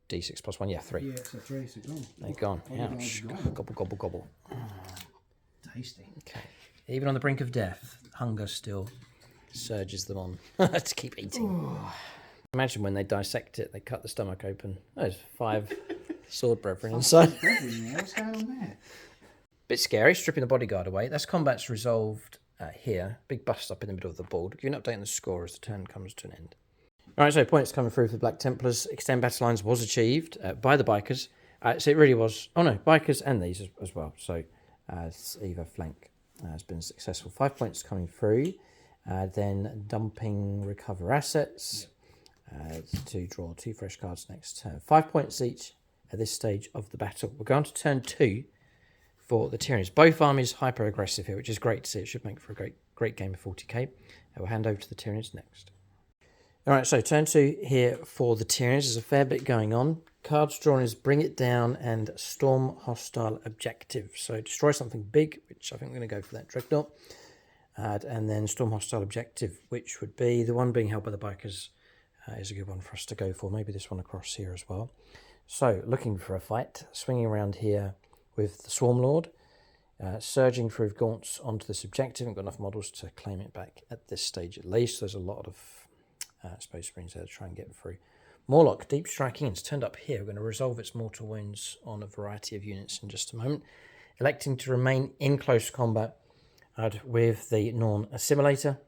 D6 +1. Yeah, 3. Yeah, so 3, so gone. They're gone. Bodyguard's Ouch. gone. Gobble, gobble, gobble. Tasty. Okay. Even on the brink of death, hunger still surges them on to keep eating. Imagine when they dissect it, they cut the stomach open. There's 5 sword brethren inside. What's going on there? Bit scary, stripping the bodyguard away. That's combat's resolved here. Big bust up in the middle of the board. Give an update on the score as the turn comes to an end. Alright, so points coming through for the Black Templars. Extend battle lines was achieved by the bikers. So it really was. Oh no, bikers and these as well. So either flank has been successful. 5 points coming through. Then dumping recover assets to draw 2 fresh cards next turn. 5 points each at this stage of the battle. We're going to turn 2 for the Tyranids. Both armies hyper aggressive here, which is great to see. It should make for a great game of 40k. We'll hand over to the Tyranids next. Alright, so turn 2 here for the Tyranids. There's a fair bit going on. Cards drawn is Bring It Down and Storm Hostile Objective. So destroy something big, which I think we're going to go for that Dreadnought. And then Storm Hostile Objective, which would be the one being held by the bikers, is a good one for us to go for. Maybe this one across here as well. So looking for a fight, swinging around here with the Swarm Lord, surging through gaunts onto this objective. I've got enough models to claim it back at this stage at least. There's a lot of Space Marines there to try and get through. Morlock, Deep Striking, it's turned up here. We're going to resolve its mortal wounds on a variety of units in just a moment. Electing to remain in close combat with the Norn Assimilator.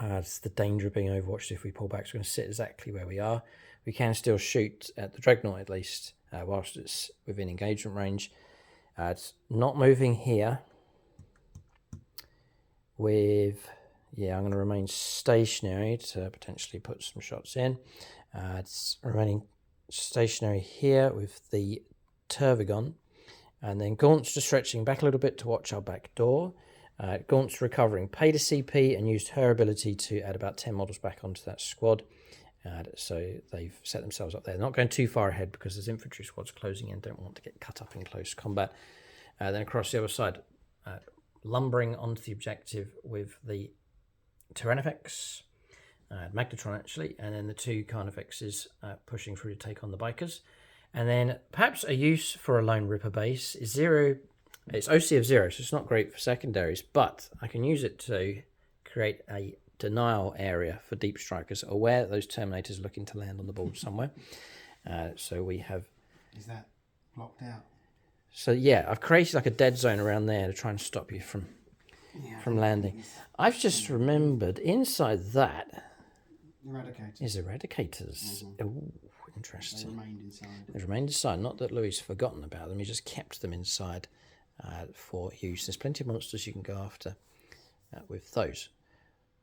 It's the danger of being overwatched if we pull back. So we're going to sit exactly where we are. We can still shoot at the Dreadnought at least, whilst it's within engagement range. It's not moving here. With, yeah, I'm going to remain stationary to potentially put some shots in. It's remaining stationary here with the Turvigon. And then Gaunt's just stretching back a little bit to watch our back door. Gaunt's recovering, paid a CP and used her ability to add about 10 models back onto that squad. So they've set themselves up there. They're not going too far ahead because there's infantry squads closing in, don't want to get cut up in close combat. Then across the other side, lumbering onto the objective with the Tyranifex, Magnetron actually, and then the 2 Carnifexes pushing through to take on the bikers. And then perhaps a use for a lone Ripper base is 0. It's OC of 0, so it's not great for secondaries, but I can use it to create a denial area for deep strikers, aware that those Terminators are looking to land on the board somewhere. So we have... Is that blocked out? So yeah, I've created like a dead zone around there to try and stop you from landing. I've just remembered, inside that Eradicators. is Eradicators. Ooh, interesting. They remained inside. They remained inside. Not that Louis forgotten about them, he just kept them inside for use. There's plenty of monsters you can go after with those.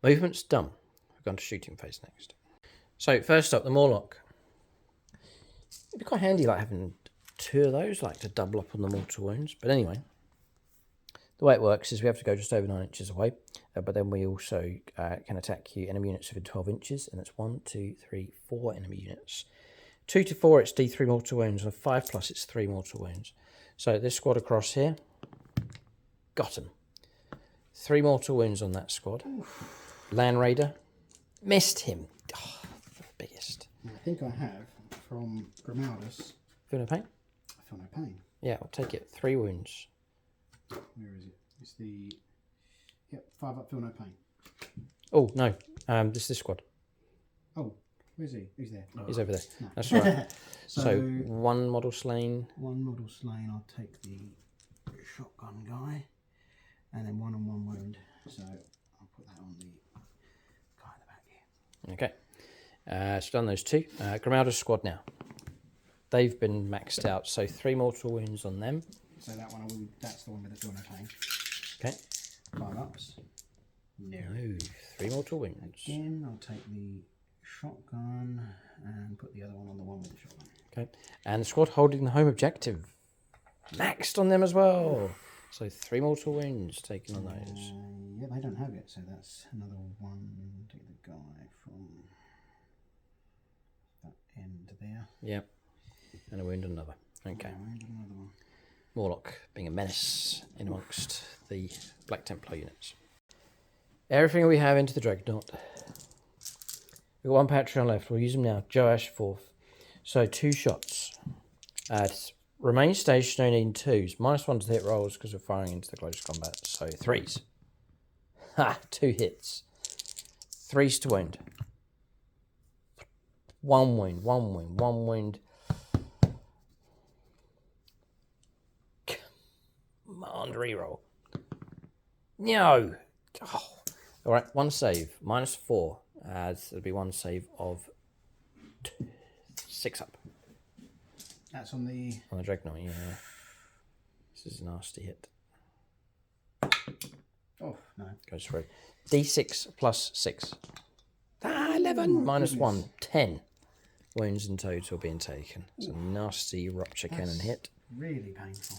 Movement's done. We're going to shooting phase next. So first up, the Morlock. It'd be quite handy like having 2 of those, like to double up on the mortal wounds. But anyway, the way it works is we have to go just over 9 inches away, but then we also can attack you enemy units within 12 inches, and it's 1, 2, 3, 4 enemy units 2 to 4, it's D3 mortal wounds. And 5+, it's 3 mortal wounds. So this squad across here, got him. 3 mortal wounds on that squad. Land Raider, missed him. Oh, the biggest. I think I have from Grimaldus. Feel no pain? I feel no pain. Yeah, I'll take it. 3 wounds. Where is it? It's the... Yep, 5 up, feel no pain. Oh, no. This squad. Oh, where's he? Who's there? He's over there. No. That's right. So 1 model slain. 1 model slain. I'll take the shotgun guy. And then 1 on 1 wound. So I'll put that on the guy in the back here. Okay. So done those 2. Grimaldus squad now. They've been maxed out. So 3 mortal wounds on them. So that one, that's the one with the feel no pain. Okay. 5 ups. No. 3 mortal wounds. Again, I'll take the shotgun and put the other one on the one with the shotgun. Okay. And the squad holding the home objective. Maxed on them as well. So 3 mortal wounds taken on those. Yeah, they don't have it, so that's another one. Take the guy from that end there. Yep. And a wound another. Okay. Wound another one. Morlock being a menace in amongst the Black Templar units. Everything we have into the Dreadnought. We've got 1 Patreon left. We'll use them now. Joash 4th. So 2 shots. Remain stationary in 2s. -1 to hit rolls because we're firing into the close combat. So 3s. Ha! 2 hits. 3s to wound. 1 wound, 1 wound, 1 wound. Come on, reroll. No! Oh. Alright, 1 save. -4. There'll be 1 save of 6 up. That's on the Dreadnought, yeah. This is a nasty hit. Oh, no. Goes through. D6 plus 6. 11. -1. 10 wounds in total being taken. It's a nasty rupture cannon hit. Really painful.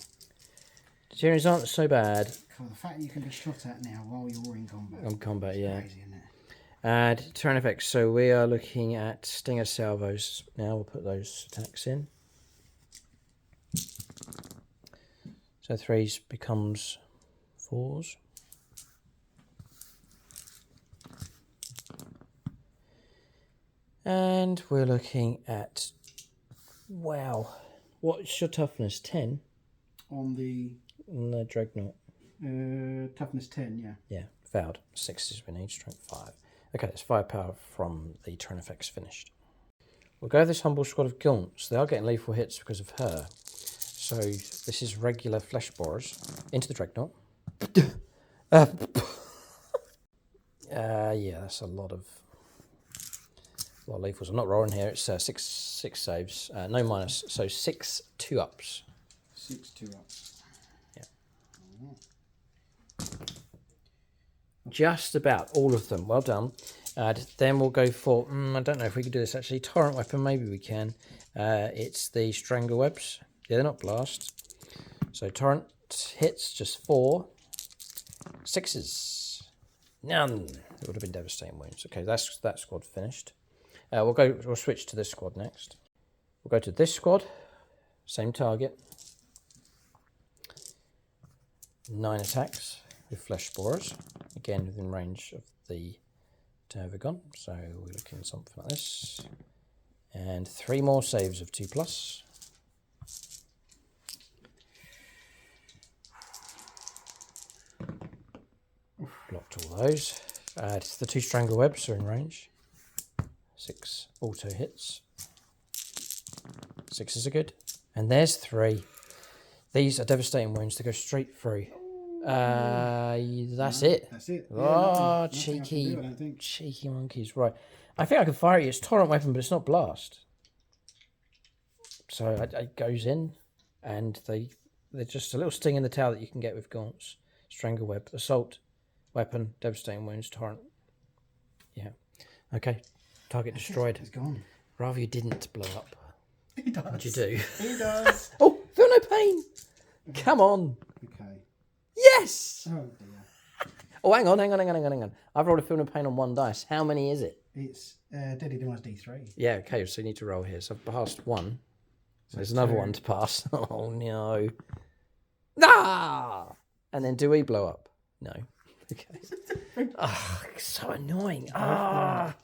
The Tyranids aren't so bad. For the fact that you can be shot at now while you're in combat. On combat, yeah. Crazy, isn't it? Turn effects. So we are looking at Stinger salvos. Now we'll put those attacks in. So 3s becomes 4s. And we're looking at, wow, what's your toughness? 10? On the Dreadnought. toughness 10, yeah. Yeah, failed. 6s we need, strength 5. Okay, that's 5 power from the turn effects finished. We'll go with this humble squad of gaunts. They are getting lethal hits because of her. So this is regular flesh borers into the Dreadnought. Yeah, that's a lot of lethals. I'm not rolling here. It's 6 saves, no minus. So 6 2-ups. 6 2-ups. Yeah. Just about all of them. Well done. Then we'll go for, I don't know if we can do this actually. Torrent weapon, maybe we can. It's the Strangle Webs. Yeah, they're not blast. So torrent hits, just 4. 6s. None. It would have been devastating wounds. Okay, that's that squad finished. We'll switch to this squad next. We'll go to this squad. Same target. 9 attacks with flesh borers. Again, within range of the Tervigon. So we're looking at something like this. And 3 more saves of 2+. Blocked all those. The 2 Strangle Webs are in range. 6 auto hits. 6s are good. And there's 3. These are devastating wounds to go straight through. That's it. That's it. Oh, nothing cheeky, I think. cheeky monkeys. Right. I think I can fire it. It's torrent weapon, but it's not blast. So it goes in, and they're just a little sting in the tail that you can get with gaunts. Strangle web, assault, weapon, devastating wounds, torrent. Yeah. Okay. Target destroyed. It's gone. Rather you didn't blow up. He does. What'd you do? He does. Oh, feel no pain. Come on. Okay. Yes. Oh dear. Oh, hang on. I've rolled a feel no pain on 1 dice. How many is it? It's Deadly Demise D3. Yeah, okay, so you need to roll here. So I've passed one. So there's another one to pass. Oh, no. Ah! And then do we blow up? No. Okay. Oh, so annoying. Ah!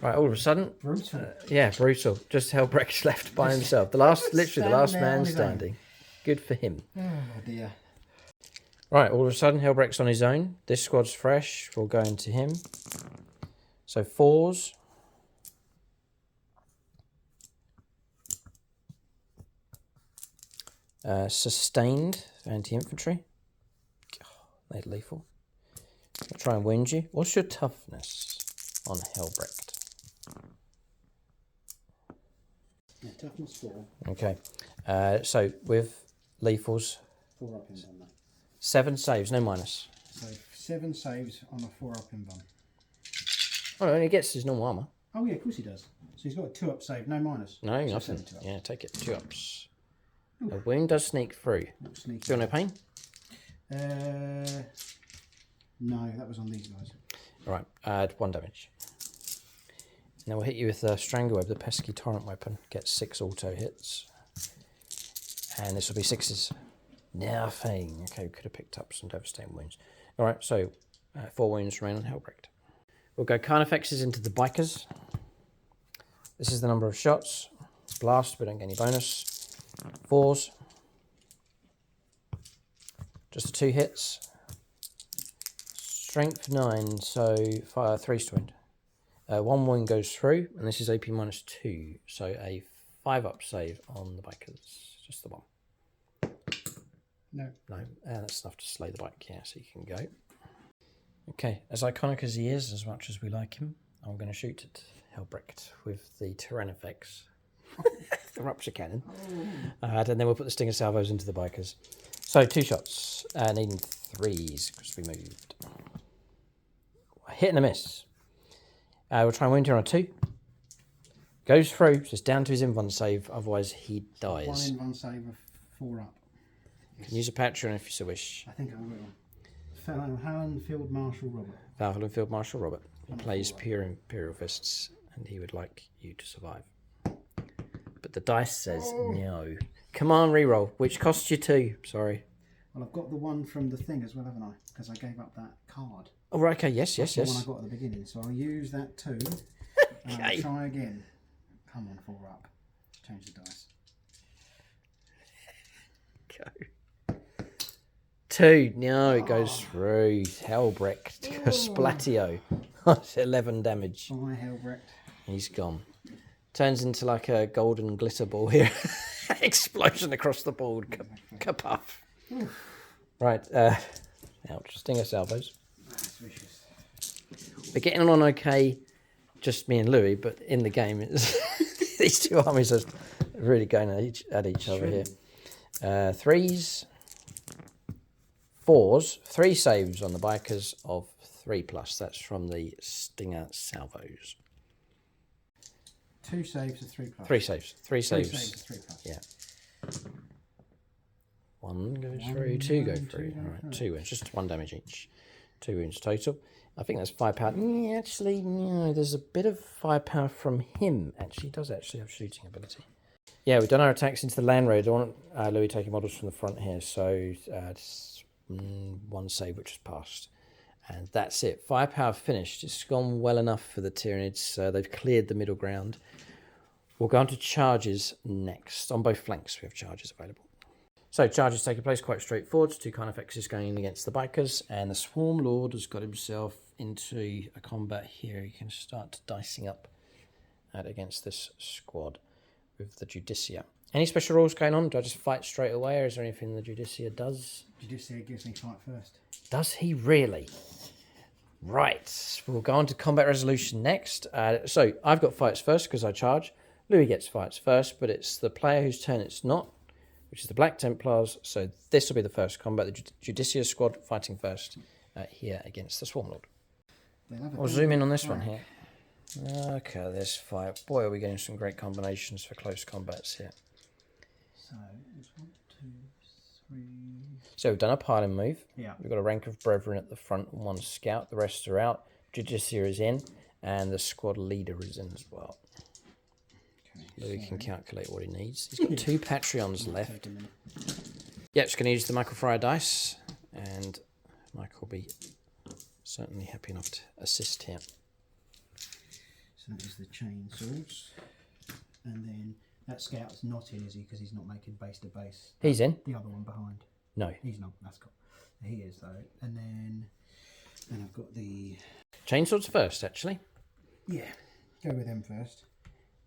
Right, all of a sudden. Brutal. Yeah, brutal. Just Helbrecht's left by himself. Literally the last man standing. Good for him. Oh, dear. Right, all of a sudden, Helbrecht's on his own. This squad's fresh. We'll go into him. So 4s. Sustained anti-infantry. Oh, they're lethal. I'll try and wound you. What's your toughness on Helbrecht? Yeah, toughness 4. Okay. So with lethals, 4 up in one, though. 7 saves, no minus. So 7 saves on a 4 up in one. Oh, no, he gets his normal armour. Oh, yeah, of course he does. So he's got a 2 up save, no minus. No, so nothing. 7 Yeah, take it. 2 ups. The wound does sneak through. Do you want no pain? No, that was on these guys. All right, add 1 damage. Now we'll hit you with Strangleweb, the pesky torrent weapon. Get 6 auto hits. And this will be 6s. Nothing. Okay, we could have picked up some devastating wounds. All right, so 4 wounds remain on Helbrecht. We'll go Carnifexes into the bikers. This is the number of shots. Blast, we don't get any bonus. 4s. Just the 2 hits. Strength 9, so 3 to wound. 1 wound goes through, and this is AP minus 2, so a 5 up save on the bikers. Just the 1. No. No, that's enough to slay the bike, yeah, so you can go. Okay, as iconic as he is, as much as we like him, I'm going to shoot at Helbrecht with the Tyranids, the rupture cannon. And then we'll put the Stinger salvos into the bikers. So 2 shots, needing 3s because we moved. A hit and a miss. We'll try and wound here on a 2. Goes through, so it's down to his invuln save, otherwise he dies. 1 invuln save of 4 up. You can use a Patreon if you so wish. I think I will. Fellow Halland Field Marshal Robert. Valhalla Field Marshal Robert plays pure Imperial Fists, and he would like you to survive. But the dice says no. Come on, reroll, which costs you 2. Sorry. Well, I've got the one from the thing as well, haven't I? Because I gave up that card. Oh, right, okay, yes. The one I got at the beginning. So I'll use that 2. And I'll try again. Come on, 4 up. Change the dice. Go. 2. No, it goes through. Helbrecht. Splatio. 11 damage. Bye, Helbrecht. He's gone. Turns into like a golden glitter ball here. Explosion across the board. Kapuff. Right. Ouch. Stinger salvos. That's vicious. We're getting on okay, just me and Louis, but in the game, it's these 2 armies are really going at each other here. 3s. 4s, 3 saves on the bikers of 3+. That's from the Stinger salvos. 2 saves of 3+. 3 saves. 3 saves. 3 saves of 3+. Yeah. 1 goes through, 2 go through. All right, 2 wounds, just 1 damage each. 2 wounds total. I think that's 5 power. Actually, no, there's a bit of firepower from him. Actually, he does actually have shooting ability. Yeah, we've done our attacks into the land road. I want Louis taking models from the front here, so 1 save which has passed. And that's it. Firepower finished. It's gone well enough for the Tyranids. They've cleared the middle ground. We'll go on to charges next. On both flanks we have charges available. So charges taking place quite straightforward. 2 Carnifexes going in against the bikers. And the Swarm Lord has got himself into a combat here. He can start dicing up against this squad with the Judicia. Any special rules going on? Do I just fight straight away, or is there anything the Judicia does? Judicia gives me fight first. Does he really? Right. We'll go on to combat resolution next. So I've got fights first because I charge. Louis gets fights first, but it's the player whose turn it's not, which is the Black Templars. So this will be the first combat. The Judicia squad fighting first here against the Swarm Lord. I'll zoom in on this one here. Okay, this fight. Boy, are we getting some great combinations for close combats here. So, it's 1, 2, 3. So we've done a piling move. Yeah. We've got a rank of brethren at the front and 1 scout. The rest are out. Judicia is in. And the squad leader is in as well. Okay, Louis so can calculate what he needs. He's got 2 Patreons left. take a minute. Yeah, just going to use the Michael Fryer dice, and Michael will be certainly happy enough to assist here. So that is the chain swords. And then that scout's not in, is he? Because he's not making base to base. He's in. The other one behind. No. He's not. That's cool. He is though. And then I've got the Chainswords first, actually. yeah. Go with them first.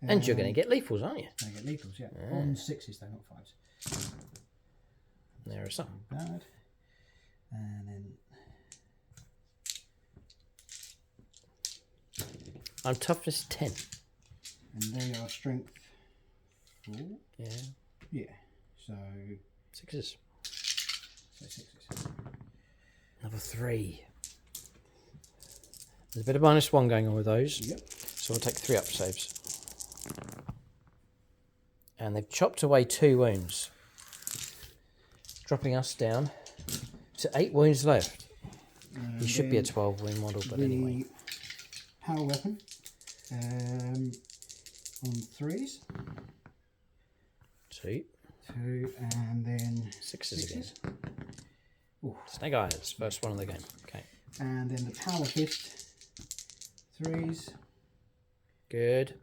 And you're going to get lethals, aren't you? I get lethals, yeah. On 6s though, not 5s. There are some. Bad. And then I'm toughness 10. and they are strength 4. Yeah. Yeah. So 6s. so 6s. Another 3. There's a bit of -1 going on with those. Yep. So we'll take 3 up saves. And they've chopped away 2 wounds, dropping us down to 8 wounds left. He should be a 12 wound model, but anyway. Power weapon on 3s. 2. 2 and then 6s again. Ooh. Snake Eyes, first one of the game. Okay. And then the power fist 3s. Good.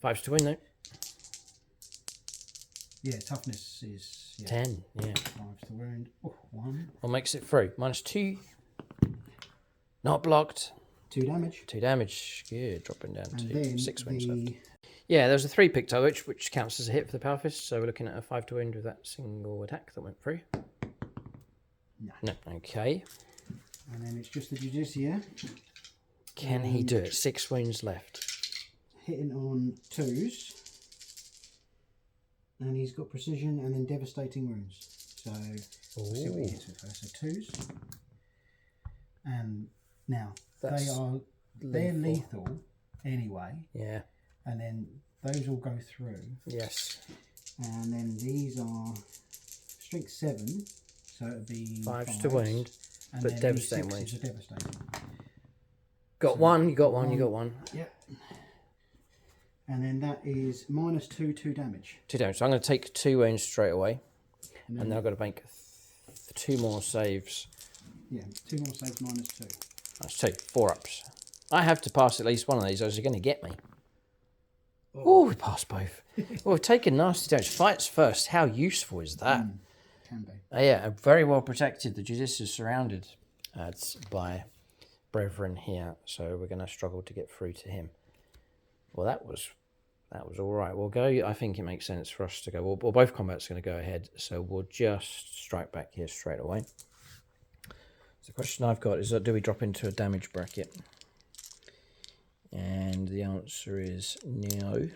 5s to win though. Yeah, toughness is 10, yeah. 5s to wound. Oh, 1. What makes it through? -2. Not blocked. 2 damage. 2 damage. Good. Dropping down And to then 6 wounds the left. Yeah, there's a 3 picked up, which counts as a hit for the power fist. So we're looking at a 5 to wound with that single attack that went through. No. Okay. And then it's just the Judicia. Can he do it? 6 wounds left. Hitting on 2s. And he's got precision and then devastating wounds. So we'll see what he hits with first. So 2s. And now they're lethal anyway. Yeah. And then those all go through. Yes. And then these are strength 7. So it'd be 5s to wound, and but then devastating these wounds. 6s are devastating. Got one, you got one, you got one. Yep. And then that is -2, 2 damage. 2 damage. So I'm going to take 2 wounds straight away. And then I've got to make 2 more saves. Yeah, 2 more saves -2. That's 2. 4 ups. I have to pass at least one of these, or is he going to get me? Oh, we passed both. Well, we've taken nasty damage. Fights first. How useful is that? Can be. Yeah, very well protected. The Judice is surrounded by brethren here, so we're going to struggle to get through to him. Well, that was all right. We'll go. I think it makes sense for us to go. Well, both combats are going to go ahead, so we'll just strike back here straight away. So the question I've got is, do we drop into a damage bracket? And the answer is no.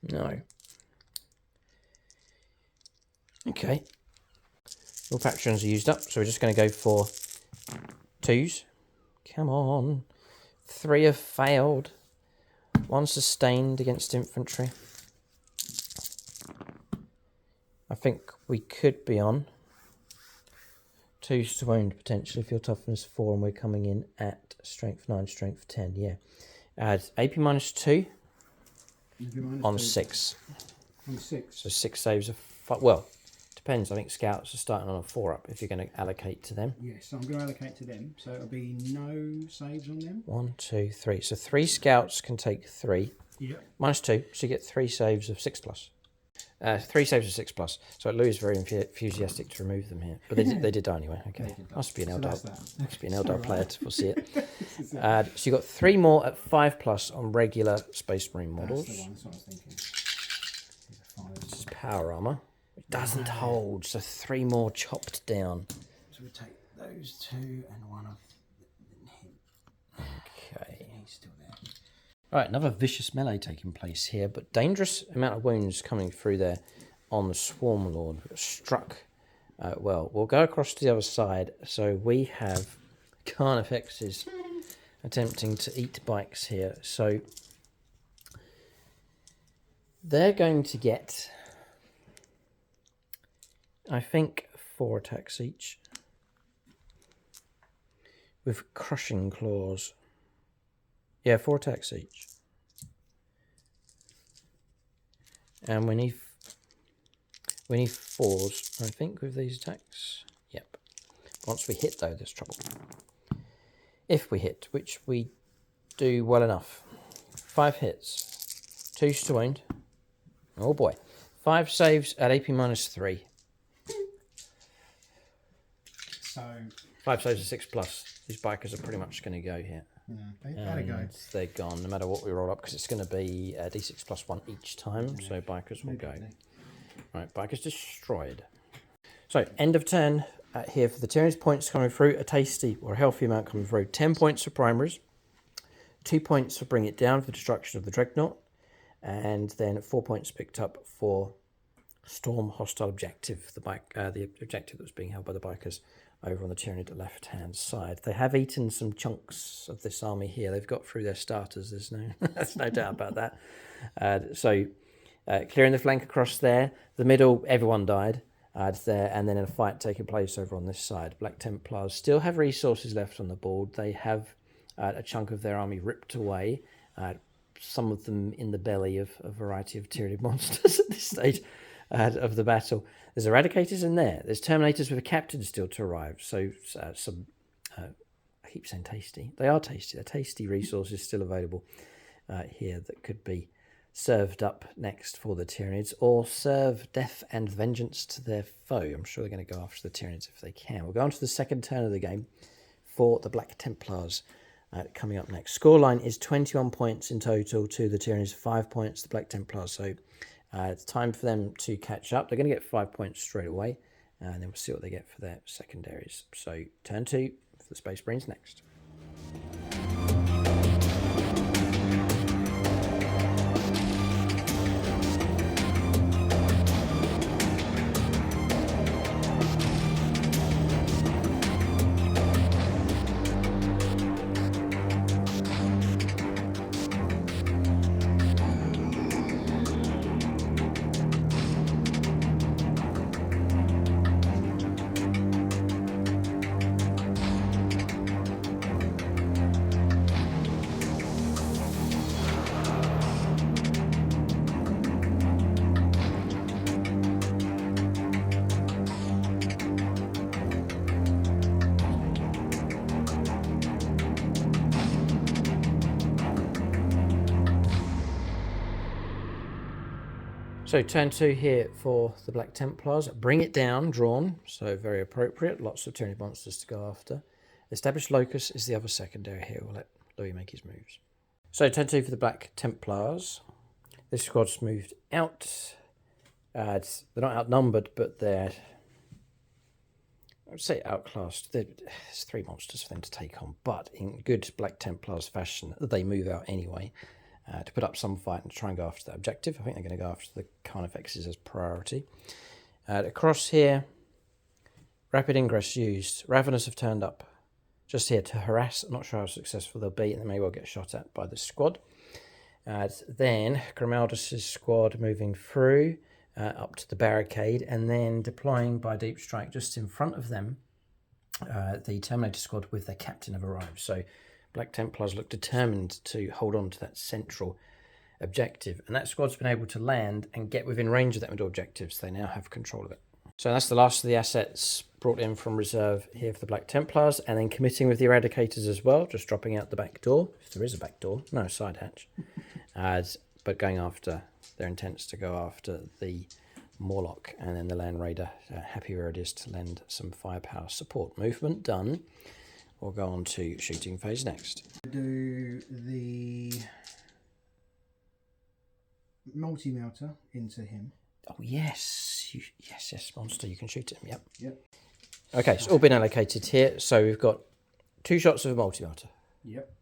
No. Okay. All patrons are used up, so we're just going to go for 2s. Come on. 3 have failed. 1 sustained against infantry. I think we could be on 2s to wound potentially if you're toughness 4 and we're coming in at strength 9, strength 10. Yeah. Add AP -2 on 6. On 6. So 6 saves of well, depends. I think scouts are starting on a 4 up if you're going to allocate to them. Yes, so I'm going to allocate to them. So it'll be no saves on them. 1, 2, 3. So 3 scouts can take 3. Yeah. -2, so you get 3 saves of 6+. 3 saves of 6+. So Louis is very enthusiastic to remove them here, but they did die anyway. Okay, must be an Eldar. Must be an Eldar player to foresee it. So you got 3 more at 5+ on regular Space Marine models. That's the one, so I was thinking. This is power armor. It doesn't hold, so 3 more chopped down. So we take those 2 and 1 of him. Okay. He's still there. Right, another vicious melee taking place here, but dangerous amount of wounds coming through there on the Swarm Lord. Struck well. We'll go across to the other side. So we have Carnifexes attempting to eat bikes here. So they're going to get, I think, 4 attacks each. with crushing claws. Yeah, 4 attacks each. And we need 4s, I think, with these attacks. Yep. Once we hit, though, there's trouble. If we hit, which we do well enough. 5 hits. 2 to wound. Oh boy. 5 saves at AP -3. So 5 saves at 6+. These bikers are pretty much going to go here. Gotta go. They're gone, no matter what we roll up, because it's going to be D6 +1 each time, so bikers will go. Right, bikers destroyed. So, end of turn here for the Tyranids. Points coming through, a tasty or a healthy amount coming through. 10 points for primaries, 2 points for bring it down for destruction of the Dreadnought, and then 4 points picked up for Storm Hostile Objective, the objective that was being held by the bikers over on the Tyranid left-hand side. They have eaten some chunks of this army here. They've got through their starters. There's no doubt about that. So clearing the flank across there. The middle, everyone died there, and then a fight taking place over on this side. Black Templars still have resources left on the board. They have a chunk of their army ripped away. Some of them in the belly of a variety of Tyranid monsters at this stage of the battle. There's Eradicators in there. There's Terminators with a captain still to arrive. So some, I keep saying tasty. They are tasty. They're tasty resources still available here that could be served up next for the Tyranids, or serve death and vengeance to their foe. I'm sure they're going to go after the Tyranids if they can. We'll go on to the second turn of the game for the Black Templars. Coming up next. Scoreline is 21 points in total to the Tyranids, 5 points to the Black Templars. So it's time for them to catch up. They're going to get 5 points straight away, and then we'll see what they get for their secondaries. So turn 2 for the Space Marines next. So turn 2 here for the Black Templars. Bring it down, drawn, so very appropriate. Lots of Tyranid monsters to go after. Established Locus is the other secondary here. We'll let Louis make his moves. So turn 2 for the Black Templars. This squad's moved out. They're not outnumbered, but they're, I would say, outclassed. There's 3 monsters for them to take on, but in good Black Templars fashion, they move out anyway. To put up some fight and try and go after that objective. I think they're going to go after the Carnifexes as priority. Across here, rapid ingress used. Ravenous have turned up just here to harass. I'm not sure how successful they'll be, and they may well get shot at by the squad. Then Grimaldus' squad moving through up to the barricade, and then deploying by deep strike just in front of them. The Terminator squad with their captain have arrived. So Black Templars look determined to hold on to that central objective, and that squad's been able to land and get within range of that middle objective, so they now have control of it. So that's the last of the assets brought in from reserve here for the Black Templars, and then committing with the Eradicators as well, just dropping out the back door, if there is a back door, no, side hatch, but going after their intents to go after the Morlock, and then the Land Raider, happy where it is to lend some firepower support. Movement done. We'll go on to shooting phase next. Do the multi-melter into him. Oh, yes. Yes, monster. You can shoot him. Yep. Okay, it's all been allocated here. So we've got 2 shots of a multi-melter. Yep.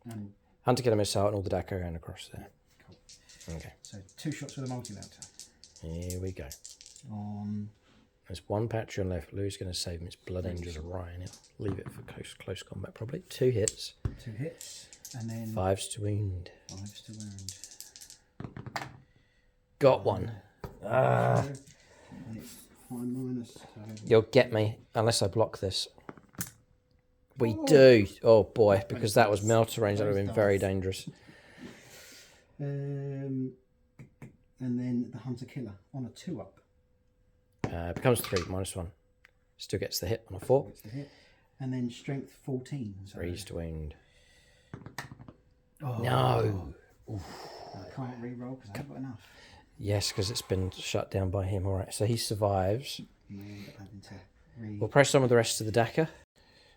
And Hunter Killer Missile and all the Daco going across there. Cool. Okay. So 2 shots with a multi-melter. Here we go. On. There's 1 Patreon left. Lou's going to save him. It's Blood Angels Orion. He'll leave it for close combat, probably. 2 hits. 2 hits. And then 5s to wound. 5s to wound. Got 1. And it's -5. You'll get me, unless I block this. We do. Oh boy, because that was melter range. That would have been very dangerous. And then the Hunter Killer on a 2-up. Becomes 3, -1. Still gets the hit on a 4. Gets the hit. And then strength 14. So. Raised wound. Oh. No. I can't re-roll because I haven't got enough. Yes, because it's been shut down by him. All right, so he survives. And I end up having to We'll press on with the rest of the Dakar.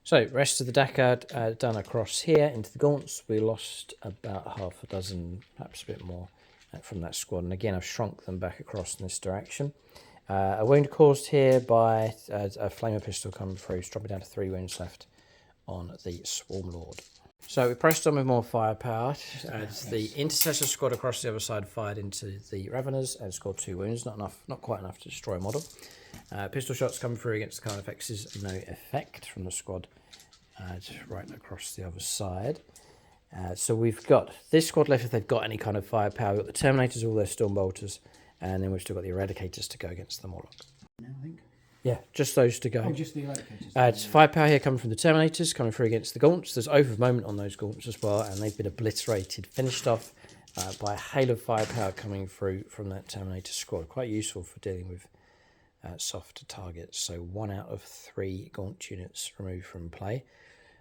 So, rest of the Dakar done across here into the gaunts. We lost about half a dozen, perhaps a bit more, from that squad. And again, I've shrunk them back across in this direction. A wound caused here by a flamer pistol coming through, dropping down to 3 wounds left on the Swarm Lord. So we pressed on with more firepower. The Intercessor squad across the other side fired into the Raveners and scored 2 wounds. Not quite enough to destroy a model. Pistol shots coming through against the Carnifexes, no effect from the squad right across the other side. So we've got this squad left if they've got any kind of firepower. We've got the Terminators, all their Stormbolters, and then we've still got the Eradicators to go against the Morlock. No, I think. Yeah, just those to go. Oh, just the Eradicators. It's firepower here coming from the Terminators, coming through against the Gaunts. There's Oath of Moment on those Gaunts as well, and they've been obliterated, finished off by a hail of firepower coming through from that Terminator squad. Quite useful for dealing with softer targets. So 1 out of 3 Gaunt units removed from play.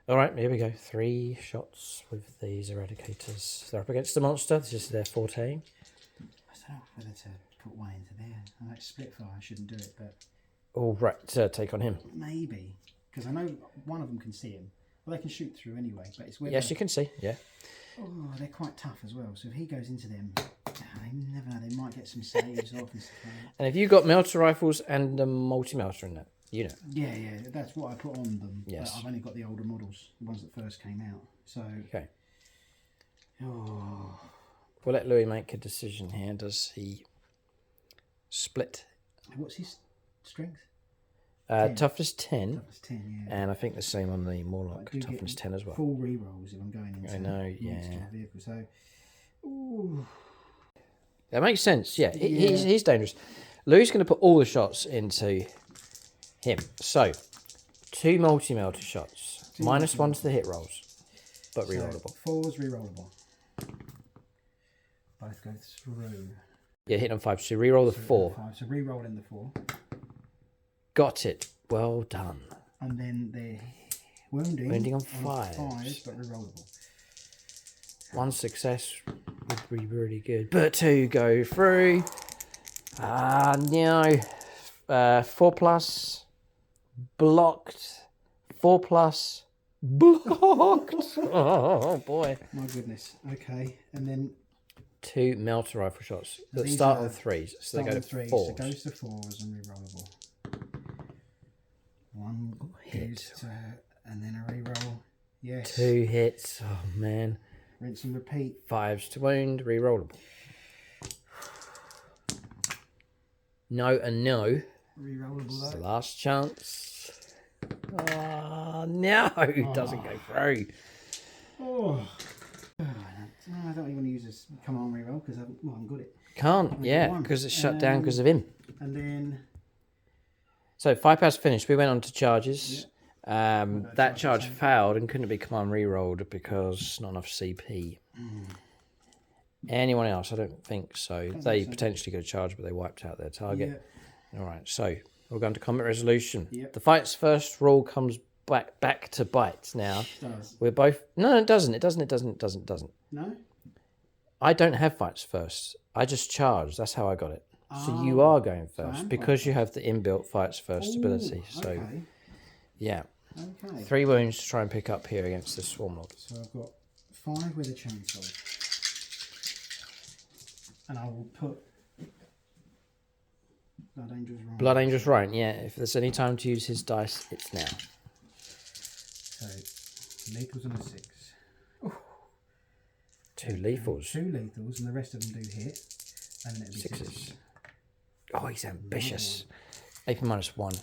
All right, here we go. 3 shots with these Eradicators. They're up against the monster. This is their forte. I don't know whether to put one into there. I like split fire. I shouldn't do it, but... All right, take on him. Maybe. Because I know one of them can see him. Well, they can shoot through anyway, but it's whether... Yes, you can see, yeah. Oh, they're quite tough as well. So if he goes into them, I never know. They might get some saves off and stuff. And have you got melter rifles and a multi-melter in that unit? Yeah, that's what I put on them. Yes. But I've only got the older models, the ones that first came out. So... Okay. Oh... We'll let Louis make a decision here. Does he split? What's his strength? Toughness 10. Toughness 10, yeah. And I think the same on the Morlock. Toughness 10 as well. Full rerolls if I'm going into I know, yeah. vehicle. So, ooh. That makes sense, yeah. He's dangerous. Louis is going to put all the shots into him. So, 2 multi-melter shots. -1 to the hit rolls, but rerollable. 4's rerollable. Both go through. Yeah, hit on 5. So reroll the 4. 5. So reroll in the 4. Got it. Well done. And then the wounding. Wounding on 5. 5, but rerollable. 1 success would be really good. But 2 go through. No. 4+. Blocked. 4+. Blocked. Oh, boy. My goodness. Okay. And then... 2 melter rifle shots that start on 3s, so they go to 4s. So it goes to 4s and rerollable. 1 hit, and then a reroll. Yes. 2 hits. Oh man. Rinse and repeat. 5s to wound, rerollable. No and no. Rerollable It's the though. last chance. Oh no! Doesn't go through. Oh. I don't even want to use this command reroll because I haven't got it. Can't, yeah, because it's shut down because of him. And then... So 5 powers finished. We went on to charges. Yeah. That charge failed and couldn't be command rerolled because not enough CP. Anyone else? I don't think so. They potentially could have charged, but they wiped out their target. Yeah. All right, so we're going to combat resolution. Yep. The fight's first rule comes back to bite now. It does. We're both... No, it doesn't. It doesn't. No? I don't have fights first. I just charge. That's how I got it. So you are going first because you have the inbuilt fights first ability. So, okay. Yeah. Okay. 3 wounds to try and pick up here against this Swarm Lord. So I've got 5 with a chainsaw. And I will put Blood Angel's Right. Blood Angel's Right, yeah. If there's any time to use his dice, it's now. So, lethals and a 6. Ooh. 2 lethals. 2 lethals, and the rest of them do hit. And then it'll be 6s. Oh, he's ambitious. AP -1.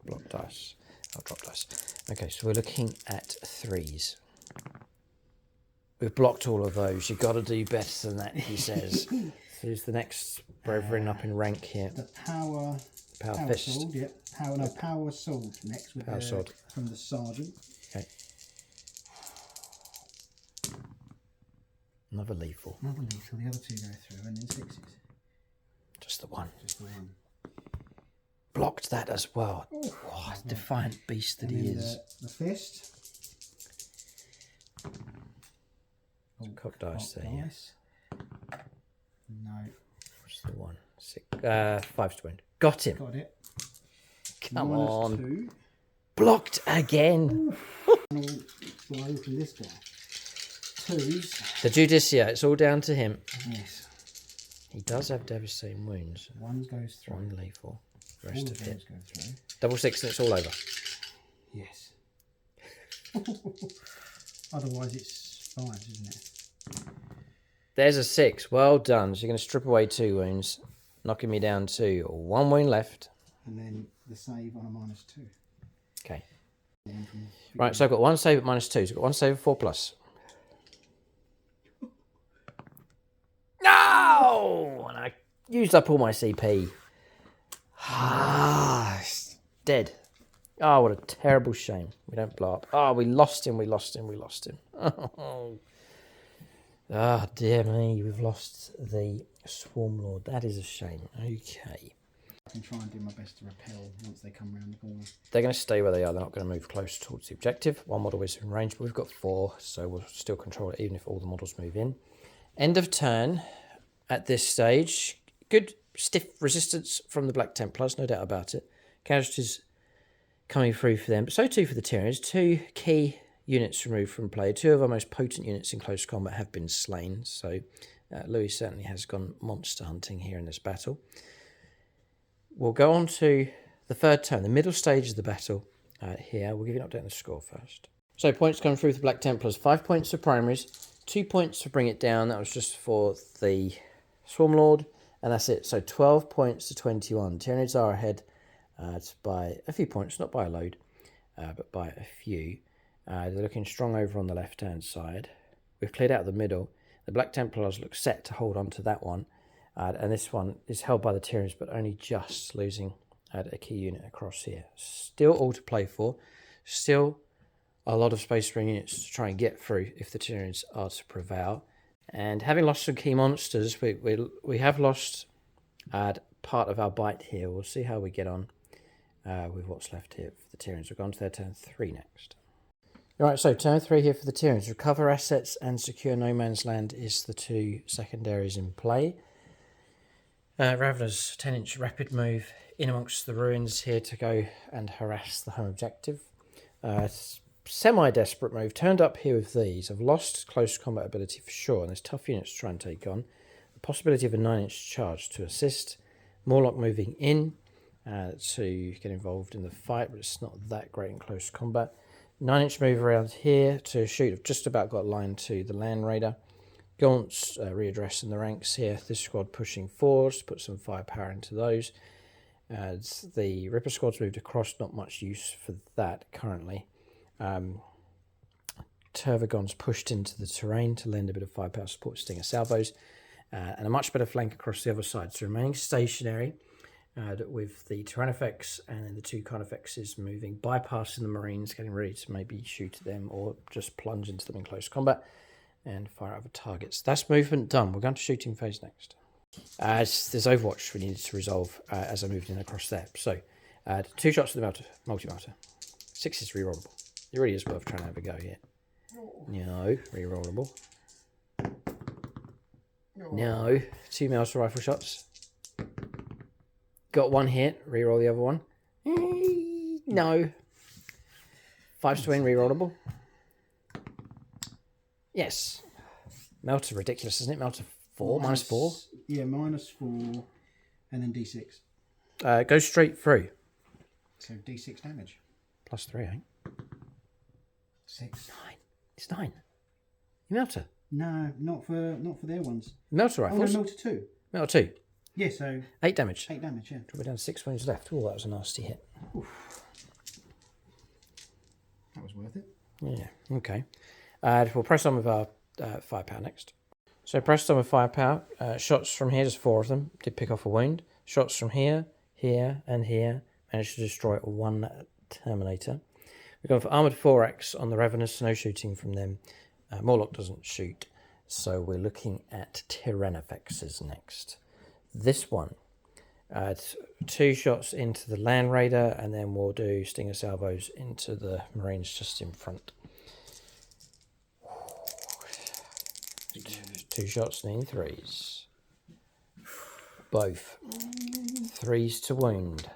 Block dice. I'll drop dice. Okay, so we're looking at 3s. We've blocked all of those. You've got to do better than that, he says. Who's the next brethren up in rank here? The power Fist. sword, yeah. Power sword next with Power sword. from the sergeant. Okay. Another lethal. The other two go through, and then 6s. Just the one. Just the one. Blocked that as well. Oh, defiant beast that he is. The fist. Cock dice there, yes. No. What's the one? 6. 5 to win. Got him. Got it. Come on. -2. Blocked again. Blow from this guy. 2s. The Judicia, it's all down to him. Yes. He does have devastating wounds. 1 goes through. 1 lethal. The rest of it. Go through. Double 6 and it's all over. Yes. Otherwise it's 5s, isn't it? There's a 6. Well done. So you're going to strip away 2 wounds, knocking me down 2. 1 wound left. And then the save on a -2. Okay. Right, so I've got 1 save at -2. So I've got 1 save at 4+. No! And I used up all my CP. Ah, it's dead. Oh, what a terrible shame. We don't blow up. Oh, we lost him. Oh. Ah, dear me. We've lost the Swarm Lord. That is a shame. Okay. I can try and do my best to repel once they come around the corner. They're going to stay where they are. They're not going to move close towards the objective. 1 model is in range, but we've got 4, so we'll still control it even if all the models move in. End of turn at this stage. Good stiff resistance from the Black Templars, no doubt about it. Casualties coming through for them, but so too for the Tyranids. 2 key units removed from play. 2 of our most potent units in close combat have been slain, so Louis certainly has gone monster hunting here in this battle. We'll go on to the 3rd turn, the middle stage of the battle here. We'll give you an update on the score first. So points coming through for the Black Templars. 5 points for primaries, 2 points to bring it down. That was just for the Swarm Lord, and that's it. So 12 points to 21. Tyranids are ahead by a few points, not by a load, but by a few. They're looking strong over on the left-hand side. We've cleared out the middle. The Black Templars look set to hold on to that one. And this one is held by the Tyranids, but only just losing a key unit across here. Still all to play for. Still a lot of Space Marine units to try and get through if the Tyranids are to prevail. And having lost some key monsters, we have lost part of our bite here. We'll see how we get on with what's left here for the Tyranids. We'll go on to their turn 3 next. Alright, so turn 3 here for the Tyranids. Recover assets and secure no man's land is the 2 secondaries in play. Ravener's 10-inch rapid move in amongst the ruins here to go and harass the home objective. Semi-desperate move. Turned up here with these. I've lost close combat ability for sure, and there's tough units to try and take on. The possibility of a 9-inch charge to assist. Morlock moving in to get involved in the fight, but it's not that great in close combat. 9-inch move around here to shoot. I've just about got line to the Land Raider. Gaunt's readdressing the ranks here. This squad pushing forwards to put some firepower into those. The Ripper squad's moved across, not much use for that currently. Tervagon's pushed into the terrain to lend a bit of firepower support to Stinger salvos. And a much better flank across the other side. So remaining stationary with the Tyrannifex and then the 2 Carnifexes moving, bypassing the Marines, getting ready to maybe shoot at them or just plunge into them in close combat and fire other targets. That's movement done. We're going to shooting phase next. There's Overwatch we needed to resolve as I moved in across there. So 2 shots with the multi-melter. 6 is rerollable. It really is worth trying to have a go here. No, rerollable. No, 2 melter rifle shots. Got 1 hit, reroll the other one. No. 5's to win, rerollable. Yes. Melter, ridiculous, isn't it? Melter 4, -4. Yeah, -4, and then D6. Go straight through. So D6 damage. +3, eh? 6. 9. It's 9. You melter. No, not for their ones. Melter rifles. Oh, no, melter 2. Melter 2. Yeah, so 8 damage. 8 damage, yeah. We're down to 6 wounds left. Oh, that was a nasty hit. Oof. That was worth it. Yeah, okay. We'll press on with our firepower next. So pressed on with firepower. Shots from here, just 4 of them. Did pick off a wound. Shots from here, here, and here. Managed to destroy 1 Terminator. We've gone for Armoured 4X on the Revenants. No shooting from them. Morlock doesn't shoot. So we're looking at Tyranifexes next. This one. 2 shots into the Land Raider, and then we'll do Stinger Salvos into the Marines just in front. 2 shots and then 3s. Both. 3s to wound.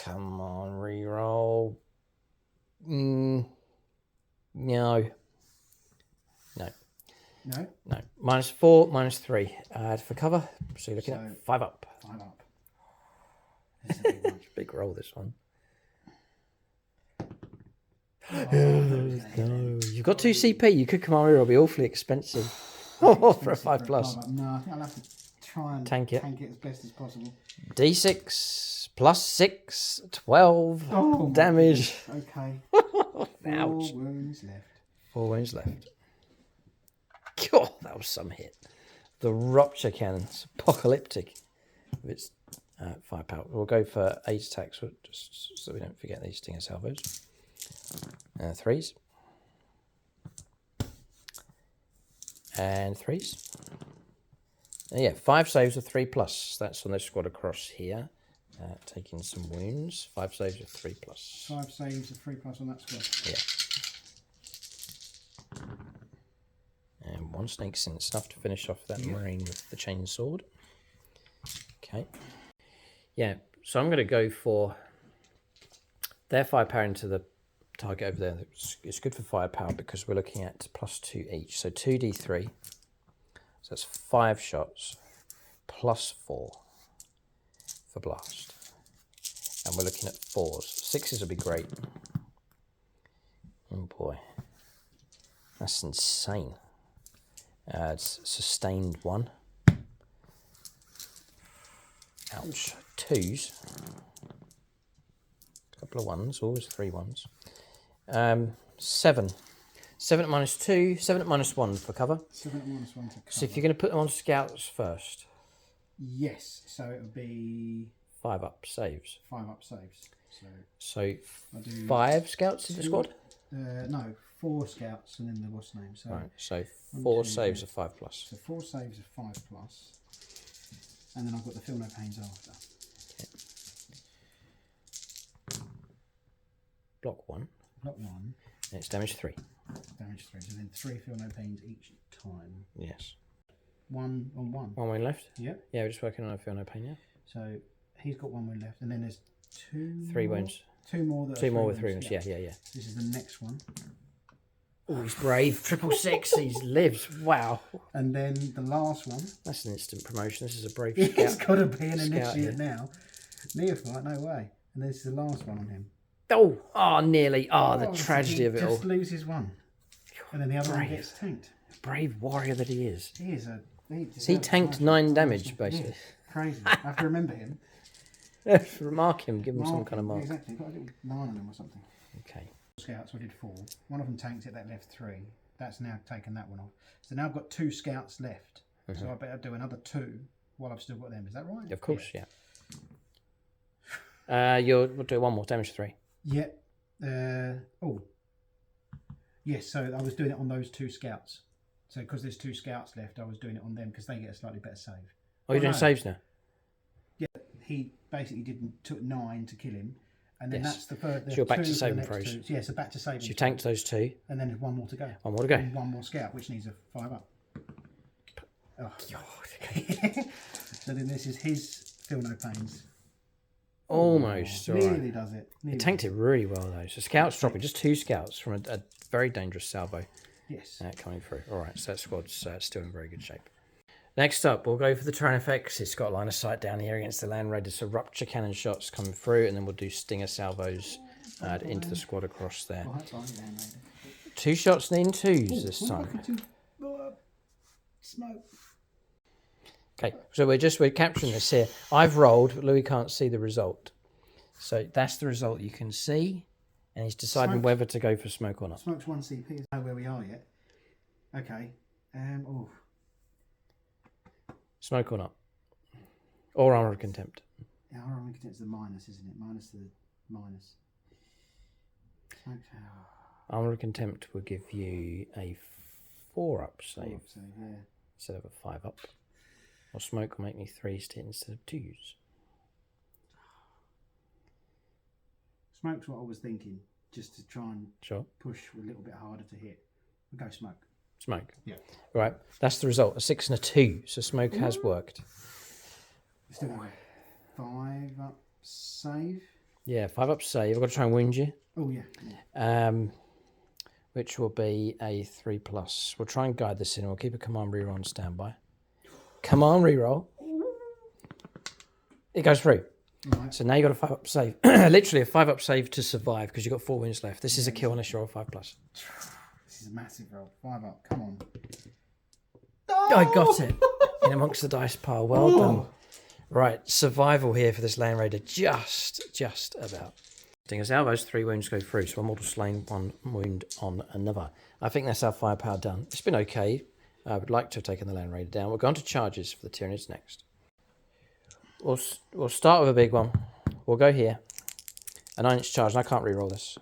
Come on, reroll. No. No. No? No. -4, -3. For cover, so you're looking at 5 up. 5 up. This is a big one. Big roll, this one. No. You've got 2 CP. You could come on here. It'll be awfully expensive. For a 5+. No, I think I'll have to try and tank it as best as possible. D6 +6, 12 damage. Okay. Ouch. 4 wounds left. 4 wounds left. God, that was some hit. The Rupture Cannon's apocalyptic. With its firepower. We'll go for 8 attacks, just so we don't forget these Stinger Salvos. 3s. And 3s. Yeah, 5 saves of 3+. That's on the squad across here. Taking some wounds. 5 saves of 3+. 5 saves of 3+ on that squad. Yeah. And 1 sneaks in. It's enough to finish off that Marine with the chain sword. Okay. Yeah, so I'm going to go for their firepower into the target over there. It's good for firepower because we're looking at +2 each. So 2d3. So that's 5 shots +4 for blast. And we're looking at 4s. 6s will be great. Oh boy. That's insane. It's sustained 1. Ouch. 2s. A couple of 1s, always 3 1s. 7. 7 at -2, 7 at -1 for cover. 7 at -1 to cover. So if you're going to put them on scouts first. Yes, so it would be 5 up saves. 5 up saves. So 5 scouts in the squad? No, 4 scouts and then the what's name. So right, so 4 saves of 5+. So 4 saves of 5+. And then I've got the Feel No Pains after. Okay. Block 1. Block 1. And it's damage 3. Damage 3. So then 3 Feel No Pains each time. Yes. 1 on 1. 1 wound left? Yep. Yeah, we're just working on a Feel No Pain now. So he's got 1 wound left. And then there's 2 3 wounds. 2 more. That 2 more with 3 wounds. Yeah. This is the next one. Oh, he's brave. 666. He's lived. Wow. And then the last one. That's an instant promotion. This is a brave It's scout. got to be an Scout, initiate now. Neophyte, no way. And this is the last one on him. Oh, nearly. The tragedy of it all. Just loses 1. And then the other one gets tanked. Brave warrior that he is. He is He tanked 9 damage, basically. Yeah, crazy. I have to remember him. Mark him, give him some kind of mark. Exactly, got a little 9 on him or something. Okay. Scouts, I did 4. One of them tanked it, that left 3. That's now taken that one off. So now I've got 2 scouts left. So I better do another 2 while I've still got them. Is that right? Of course, yeah. We'll do 1 more, damage 3. Yeah. Yes, so I was doing it on those 2 scouts. So because there's 2 scouts left, I was doing it on them because they get a slightly better save. Oh, you're doing saves now? Yeah, he basically took 9 to kill him. And then that's the third. So you're back to saving throws. Yeah, so back to saving. So you tanked those 2. And then there's 1 more to go. 1 more to go. And 1 more scout, which needs a 5 up. Oh. So then this is his Feel No Pains. Almost. Nearly does it. It tanked it really well, though. So scouts dropping, just 2 scouts from a very dangerous salvo. Yes. Coming through. All right, so that squad's still in very good shape. Next up, we'll go for the Tyranifex. It's got a line of sight down here against the Land Raider, so Rupture Cannon shots coming through, and then we'll do Stinger Salvos into the squad across there. 2 shots and then 2s this time. Smoke. Okay, so we're capturing this here. I've rolled, but Louis can't see the result. So that's the result you can see, and he's deciding whether to go for smoke or not. Smoke's 1 CP. I don't know where we are yet. Okay. Oh. Smoke or not? Or Armor of Contempt. Yeah, Armor of Contempt is the minus, isn't it? Minus the minus. Okay. Armor of Contempt will give you a 4-up save. 4-up save, yeah. Instead of a 5-up. Or Smoke will make me 3s to hit instead of 2s. Smoke's what I was thinking, just to try and push a little bit harder to hit. We'll go Smoke. Smoke. Yeah. Right, that's the result. A 6 and a 2. So Smoke has worked. Still got a 5-up save. Yeah, 5-up save. I've got to try and wound you. Oh yeah. Which will be a 3+. We'll try and guide this in. We'll keep a command reroll on standby. Command reroll. It goes through. Right. So now you've got a 5-up save. Literally a 5-up save to survive because you've got 4 wounds left. This is a kill unless you're a 5+. This is a massive roll. 5-up. Come on. Oh! I got it. In amongst the dice pile. Well done. Right, survival here for this Land Raider. Just about. As those 3 wounds go through, so 1 mortal slain, 1 wound on another. I think that's our firepower done. It's been okay. I would like to have taken the Land Raider down. We'll go on to charges for the Tyranids next. We'll start with a big one. We'll go here. A 9-inch charge, and I can't reroll this.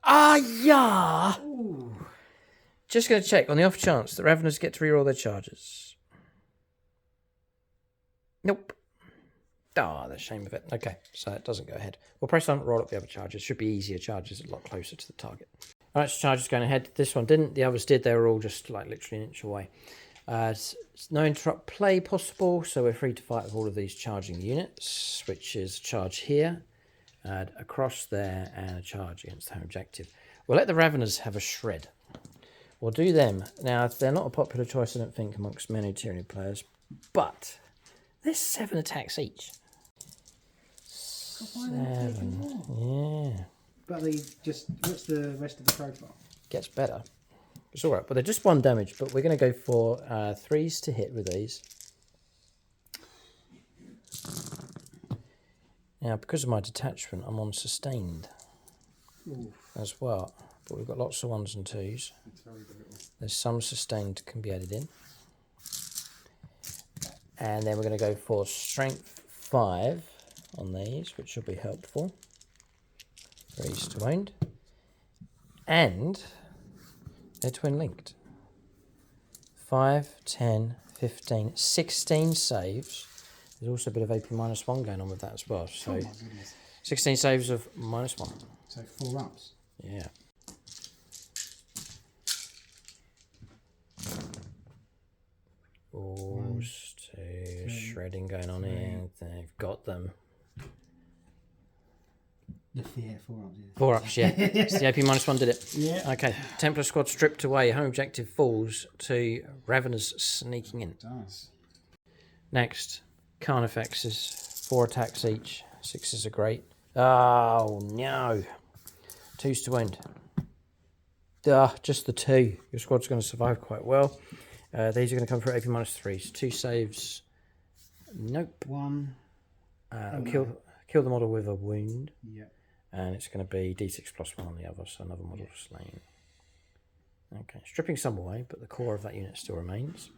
Ah, yeah! Ooh. Just going to check on the off chance that Raveners get to reroll their charges. Nope. Ah, the shame of it. Okay, so it doesn't go ahead. We'll press on, roll up the other charges. Should be easier charges, a lot closer to the target. All right, so charges going ahead. This one didn't. The others did. They were all just like literally an inch away. No interrupt play possible, so we're free to fight with all of these charging units, which is a charge here, across there, and a charge against their objective. We'll let the Raveners have a shred. We'll do them. Now, they're not a popular choice, I don't think, amongst many Tyranid players, but there's 7 attacks each. 7, yeah. But they just, what's the rest of the profile? Gets better. It's all right, but they're just 1 damage, but we're going to go for 3s to hit with these. Now, because of my detachment, I'm on sustained as well, but we've got lots of 1s and 2s. There's some sustained can be added in. And then we're going to go for strength 5 on these, which will be helpful. 3s to wound. And they're twin linked. 5, 10, 15, 16 saves. There's also a bit of AP -1 going on with that as well. So 16 saves of -1. So 4 ups. Yeah. Oh, shredding going on here. They've got them. Yeah, 4 ups. Yeah. 4 ups, yeah. So the AP -1 did it. Yeah. Okay. Templar squad stripped away. Home objective falls to Raveners sneaking in. It does. Next, Carnifexes. 4 attacks each. 6s are great. Oh, no. 2s to wound. Just the 2. Your squad's going to survive quite well. These are going to come for AP -3s. 2 saves. Nope. 1. Kill the model with a wound. Yeah. And it's going to be D6 +1 on the other, so another model slain. Okay, stripping some away, but the core of that unit still remains.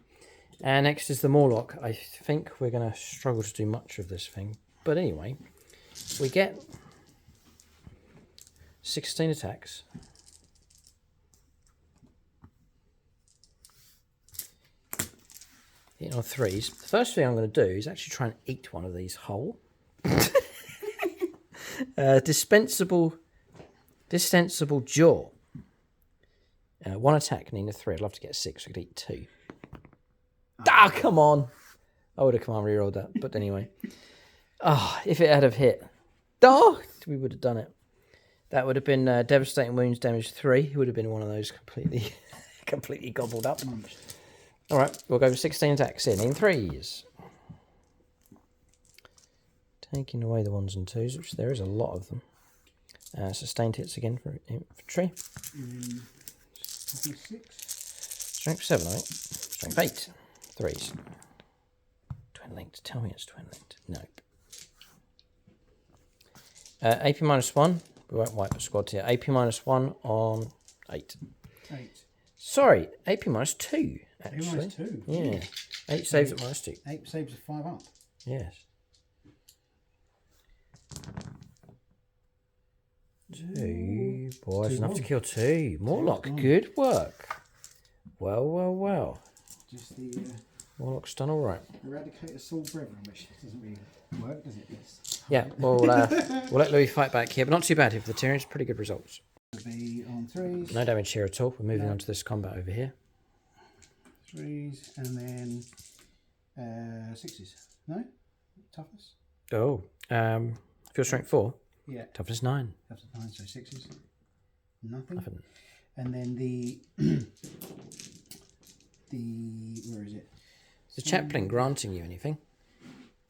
And next is the Morlock. I think we're going to struggle to do much of this thing. But anyway, we get 16 attacks. Hitting on 3s. The first thing I'm going to do is actually try and eat one of these whole. Dispensable jaw. 1 attack, needing a 3. I'd love to get a 6. We could eat 2. Ah, come on! I would have come on rerolled that, but anyway. If it had have hit, we would have done it. That would have been devastating wounds, damage 3. It would have been one of those completely gobbled up. All right, we'll go for 16 attacks in 3s. Taking away the 1s and 2s, which there is a lot of them. Sustained hits again for infantry. 6. Strength 7, I think. Strength 8. 3s. Twin linked. Tell me it's twin linked. Nope. AP -1. We won't wipe the squad here. AP -1 on 8. 8. Sorry, AP minus 2, AP actually. minus 2. Yeah. 8 saves at minus 2. 8 saves at 5 up. Yes. 2. Boy, it's enough to kill 2. Morlock, good work. Well, well, well. Just the Morlock's done all right. Eradicator Soul Brethren, which doesn't really work, does it? Yes. Yeah, we'll let Louis fight back here, but not too bad here for the Tyranids. Pretty good results. Be on 3s. No damage here at all. We're moving on to this combat over here. 3s and then 6s. No? Toughness? Oh, Field Strength 4. Yeah. Toughness 9. Toughness 9, so 6s. Nothing. Nothing. And then the where is it? Is the chaplain granting you anything?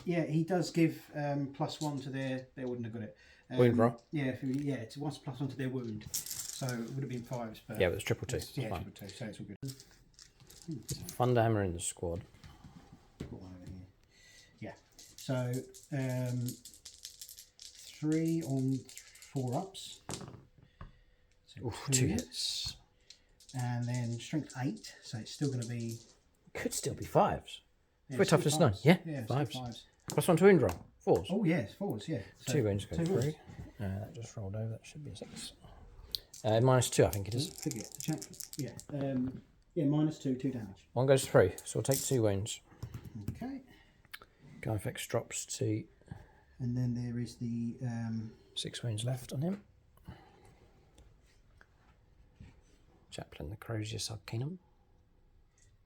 Yeah, he does give +1 to their. They wouldn't have got it. Wound roll? Yeah, it's once +1 to their wound. So it would have been 5s. But Yeah, but it's triple 2. Yeah, Fine. triple 2. So it's all good. Thunderhammer in the squad. Put one over here. Yeah. So 3 on 4 ups. So Oof, 2 hits. And then strength 8. So it's still going to be. Could still be 5s. Yeah, For toughness 9. Yeah, yeah 5s. +1 to wound roll. 4s. Oh yes, 4s. Yeah. So 2 wounds go through. That just rolled over. That should be a 6. -2, I think it is. Forget the chaplain. Yeah. -2, 2 damage. 1 goes through, so we'll take 2 wounds. Okay. Carnifex drops to. And then there is the 6 wounds left on him. Chaplain, the Crozius Arcanum.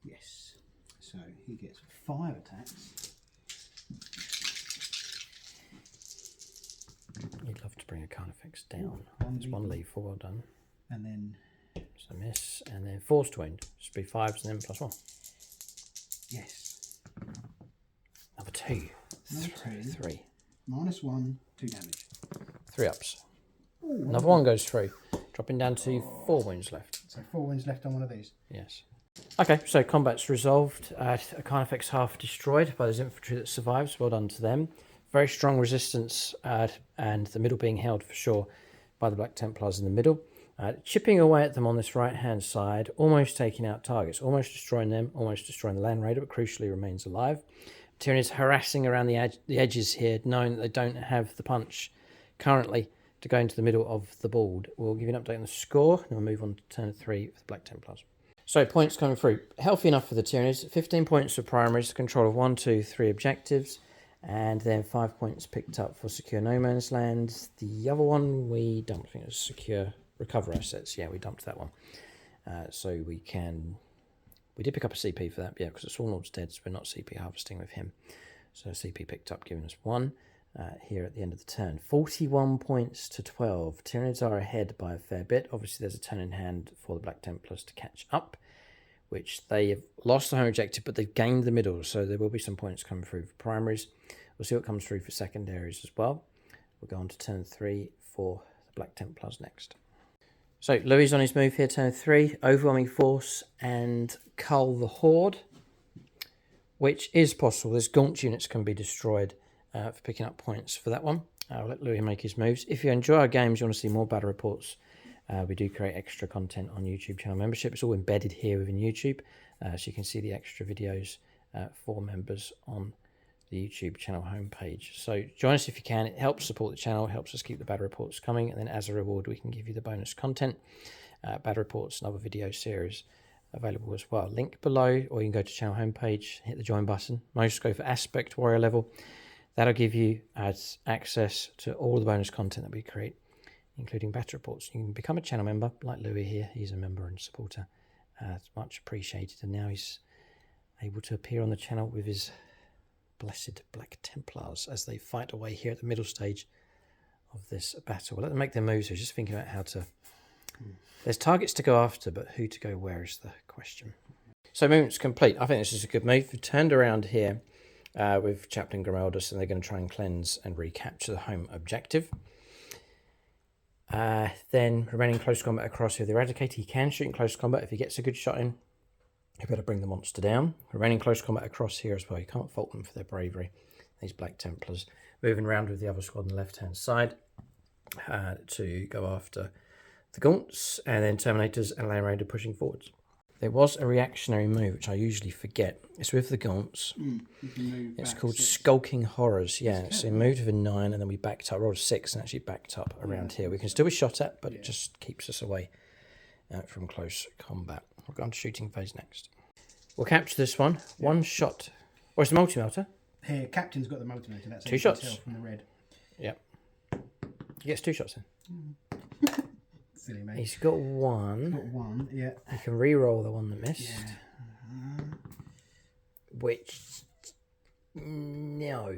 yes. So he gets 5 attacks. You'd love to bring a Carnifex down. One There's 1 leave, 4 well done. And then So miss, and then forced wound. Should be 5s and then +1. yes. Another 2. Another 2. 3. -1, 2 damage. 3 ups. Ooh, Another 1 goes through, dropping down to 4 wounds left. So 4 wounds left on one of these. Yes. Okay, so combat's resolved. A Carnifex half destroyed by those infantry that survives. Well done to them. Very strong resistance, and the middle being held for sure by the Black Templars in the middle. Chipping away at them on this right-hand side, almost taking out targets, almost destroying them, almost destroying the Land Raider, but crucially remains alive. Tyranids harassing around the edges here, knowing that they don't have the punch currently to go into the middle of the board. We'll give you an update on the score, and we'll move on to turn 3 for the Black Templars. So points coming through. Healthy enough for the Tyranids. 15 points for primaries, control of 1, 2, 3 objectives. And then 5 points picked up for secure no man's land. The other one we dumped. I think it was secure recover assets. Yeah, we dumped that one. So we did pick up a CP for that. Yeah, because the Sworn Lord's dead, so we're not CP harvesting with him. So CP picked up, giving us 1 here at the end of the turn. 41 points to 12. Tyranids are ahead by a fair bit. Obviously, there's a turn in hand for the Black Templars to catch up, which they have lost the home objective, but they've gained the middle, so there will be some points coming through for primaries. We'll see what comes through for secondaries as well. We'll go on to turn 3 for the Black Templars next. So Louis on his move here, turn 3, overwhelming force and cull the horde, which is possible. There's gaunt units can be destroyed for picking up points for that one. I'll let Louis make his moves. If you enjoy our games, you want to see more battle reports, we do create extra content on YouTube channel membership. It's all embedded here within YouTube, so you can see the extra videos for members on the YouTube channel homepage. So join us if you can. It helps support the channel, it helps us keep the battle reports coming, and then as a reward we can give you the bonus content, battle reports and other video series available as well. Link below, or you can go to channel homepage, hit the join button. Most go for aspect warrior level. That'll give you access to all the bonus content that we create, including battle reports. You can become a channel member, like Louis here. He's a member and supporter. It's much appreciated, and now he's able to appear on the channel with his blessed Black Templars as they fight away here at the middle stage of this battle. We'll let them make their moves. So just thinking about how to... There's targets to go after, but who to go where is the question. So movement's complete. I think this is a good move. We've turned around here with Chaplain Grimaldus, and they're going to try and cleanse and recapture the home objective. Then remaining close combat across here. The Eradicator, he can shoot in close combat if he gets a good shot in. You better bring the monster down. Remaining close combat across here as well. You can't fault them for their bravery. These Black Templars moving around with the other squad on the left-hand side to go after the Gaunts, and then Terminators and Land Raider pushing forwards. There was a reactionary move, which I usually forget. It's with the gaunts. You can move It's back called 6. Skulking Horrors. Yeah, so we moved with a 9 and then we backed up. Rolled a 6 and actually backed up around here. We can still be shot at, but it just keeps us away from close combat. We'll go on to shooting phase next. We'll capture this one. One shot. Or it's a multi-melter. Here, Captain's got the multimeter. That's 2 shots. Tell from the red. Yep. He gets 2 shots then. Silly mate. He's got 1. Got 1, yeah. You can re-roll the one that missed. Yeah. Which... No.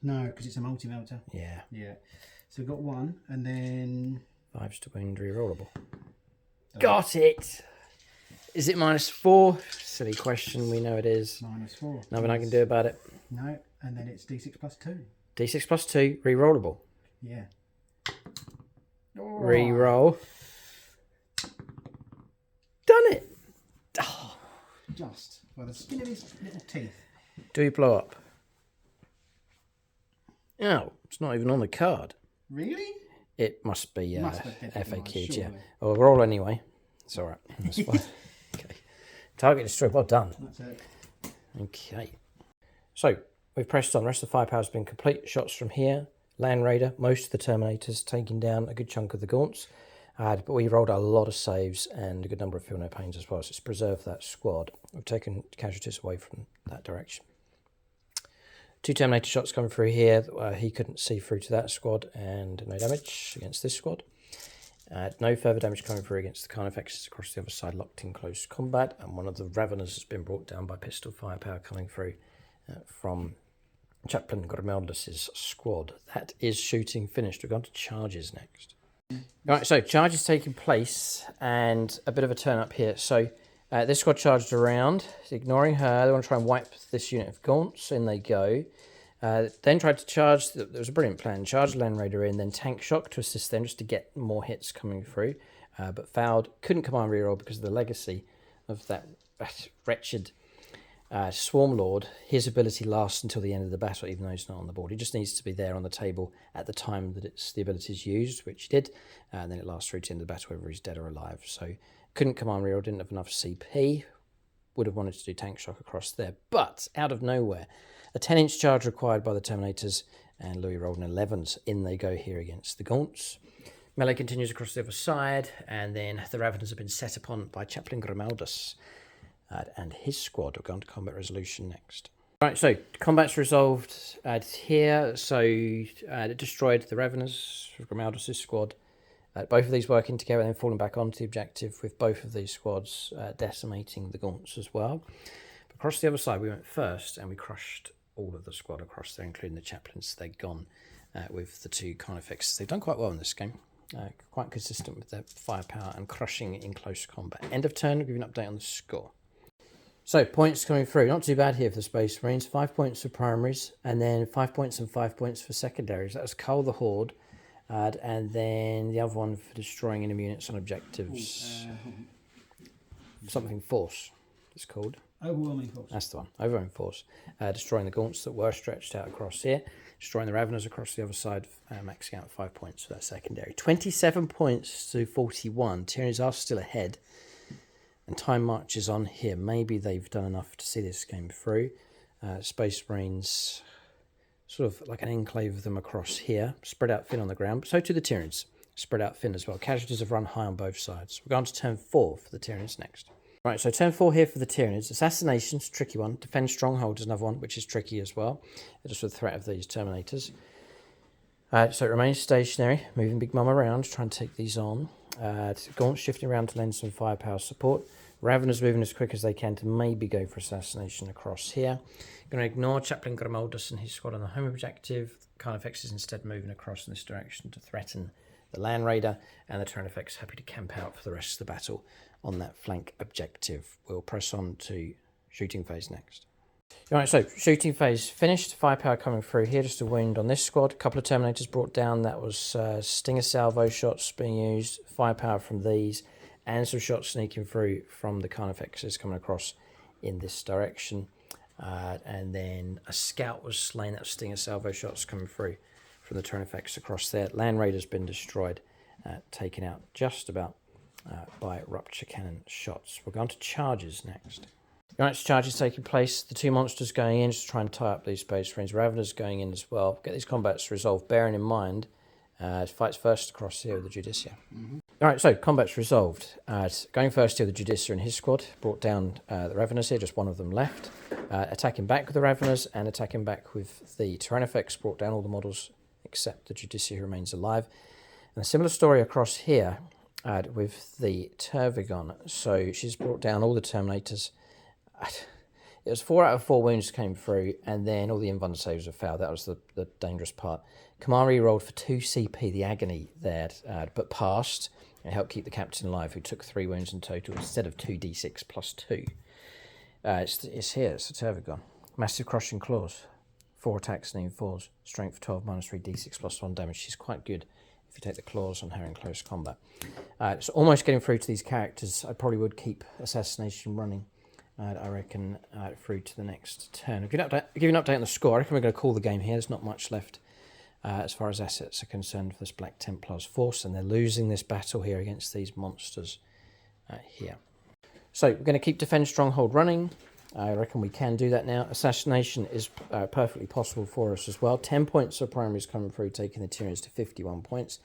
No, because it's a multi-melter. Yeah. Yeah. So we've got 1, and then... 5's to wind, re-rollable. Got it! Is it -4? Silly question, we know it is. -4. Nothing I can do about it. No, and then it's D6 plus 2. D6 plus 2, re-rollable. Yeah. Re-roll. Done it! Oh. Just by the skin of his little teeth. Do you blow up? Oh, it's not even on the card. Really? It must be Must have been FAQ'd, yeah. surely. Well, roll anyway. It's alright. That's fine. Okay. Target destroyed. Well done. That's it. Okay. So, we've pressed on. The rest of the firepower's been complete. Shots from here. Land Raider. Most of the Terminators taking down a good chunk of the gaunts. But we rolled a lot of saves and a good number of feel no pains as well. So it's preserved that squad. We've taken casualties away from that direction. 2 Terminator shots coming through here. He couldn't see through to that squad and no damage against this squad. No further damage coming through against the Carnifexes across the other side, locked in close combat. And one of the Raveners has been brought down by pistol firepower coming through from Chaplain Grimeldus' squad. That is shooting finished. We're going to charges next. Right, so charges taking place and a bit of a turn up here. So this squad charged around, ignoring her. They want to try and wipe this unit of gaunts. In they go. Then tried to charge. There was a brilliant plan. Charge Land Raider in, then tank shock to assist them just to get more hits coming through. But fouled. Couldn't command reroll because of the legacy of that wretched Swarm Lord. His ability lasts until the end of the battle, even though he's not on the board. He just needs to be there on the table at the time that the ability is used, which he did. And then it lasts through to the end of the battle, whether he's dead or alive. So couldn't command reroll, didn't have enough CP. Would have wanted to do tank shock across there. But out of nowhere, a 10-inch charge required by the Terminators, and Louis rolled an 11s. In they go here against the gaunts. Melee continues across the other side, and then the Raveners have been set upon by Chaplain Grimeldus and his squad. We're going to combat resolution next. Right, so combat's resolved here. So it destroyed the Raveners of Grimeldus' squad. Both of these working together and then falling back onto the objective, with both of these squads decimating the gaunts as well. But across the other side, we went first and we crushed all of the squad across there, including the chaplains. They'd gone with the 2 Carnifexes. They've done quite well in this game. Quite consistent with their firepower and crushing in close combat. End of turn, we'll give you an update on the score. So, points coming through. Not too bad here for the Space Marines. 5 points for primaries, and then 5 points and 5 points for secondaries. That was Cull the Horde, and then the other one for destroying enemy units on objectives. Something Force, it's called. Overwhelming Force. That's the one. Overwhelming Force. Destroying the gaunts that were stretched out across here. Destroying the Raveners across the other side, maxing out 5 points for that secondary. 27 points to 41. Tyranids are still ahead. And time marches on here. Maybe they've done enough to see this game through. Space Marines, sort of like an enclave of them across here. Spread out thin on the ground. So too the Tyranids. Spread out thin as well. Casualties have run high on both sides. We're going to turn 4 for the Tyranids next. Right, so turn 4 here for the Tyranids. Assassination's a tricky one. Defend Stronghold is another one, which is tricky as well. Just with the threat of these Terminators. So it remains stationary. Moving Big Mum around, trying to take these on. Gaunt shifting around to lend some firepower support. Raveners moving as quick as they can to maybe go for assassination across here. Going to ignore Chaplain Grimeldus and his squad on the home objective. Carnifex is instead moving across in this direction to threaten the Land Raider, and the Tyranid happy to camp out for the rest of the battle on that flank objective. We'll press on to shooting phase next. Alright, so shooting phase finished. Firepower coming through here, just a wound on this squad. A couple of Terminators brought down. That was Stinger salvo shots being used. Firepower from these, and some shots sneaking through from the Carnifexes coming across in this direction. And then a scout was slain. That was Stinger salvo shots coming through from the Tyranid across there. Land Raider's been destroyed, taken out just about by rupture cannon shots. We're going to charges next. Unit's charges taking place. The two monsters going in just to try and tie up these space marines. Raveners going in as well. Get these combats resolved, bearing in mind fights first across here with the Judicia. Alright, so combats resolved. Going first here, the Judicia and his squad brought down the Raveners here, just one of them left. Attacking back with the Raveners and attacking back with the Tyrannifex, brought down all the models except the Judicia who remains alive. And a similar story across here with the Tervigon. So she's brought down all the Terminators. It was 4 out of 4 wounds came through, and then all the invuln saves were failed. That was the dangerous part. Kamari rolled for 2 CP, the agony there, but passed. It helped keep the captain alive, who took 3 wounds in total instead of 2d6 plus 2. It's here, it's the Tervigon. Massive Crushing Claws. 4 attacks and 4s. Strength 12 minus 3 d6 plus 1 damage. She's quite good if you take the claws on her in close combat. So almost getting through to these characters. I probably would keep Assassination running. I reckon through to the next turn. I'll give you an update on the score. I reckon we're going to call the game here. There's not much left as far as assets are concerned for this Black Templars force, and they're losing this battle here against these monsters here. So we're going to keep Defend Stronghold running. I reckon we can do that now. Assassination is perfectly possible for us as well. 10 points of primaries coming through, taking the Tyranids to 51 points.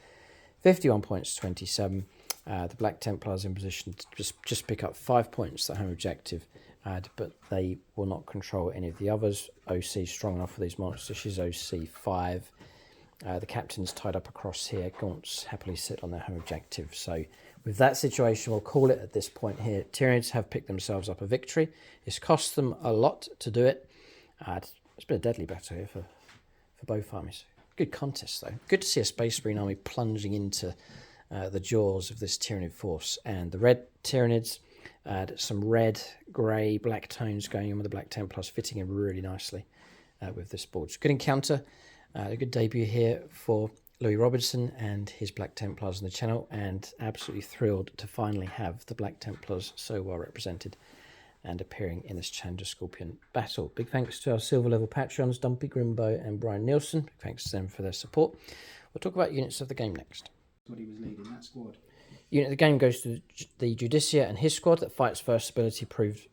51 points to 27. The Black Templars in position to just pick up 5 points, the home objective, but they will not control any of the others. OC is strong enough for these monsters. She's OC 5. The captain's tied up across here. Gaunts happily sit on their home objective. So with that situation, we'll call it at this point here. Tyranids have picked themselves up a victory. It's cost them a lot to do it. It's been a deadly battle here for both armies. Good contest, though. Good to see a Space Marine army plunging into the jaws of this Tyranid force. And the red Tyranids, some red, grey, black tones going on with the Black Templars, fitting in really nicely with this board. So good encounter, a good debut here for Louis Robinson and his Black Templars on the channel, and absolutely thrilled to finally have the Black Templars so well represented and appearing in this Challenger Scorpion battle. Big thanks to our silver level Patreons, Dumpy Grimbo and Brian Nielsen. Big thanks to them for their support. We'll talk about units of the game next. What he was leading, that squad. Unit of the game goes to the Judicia and his squad. That fights first ability proved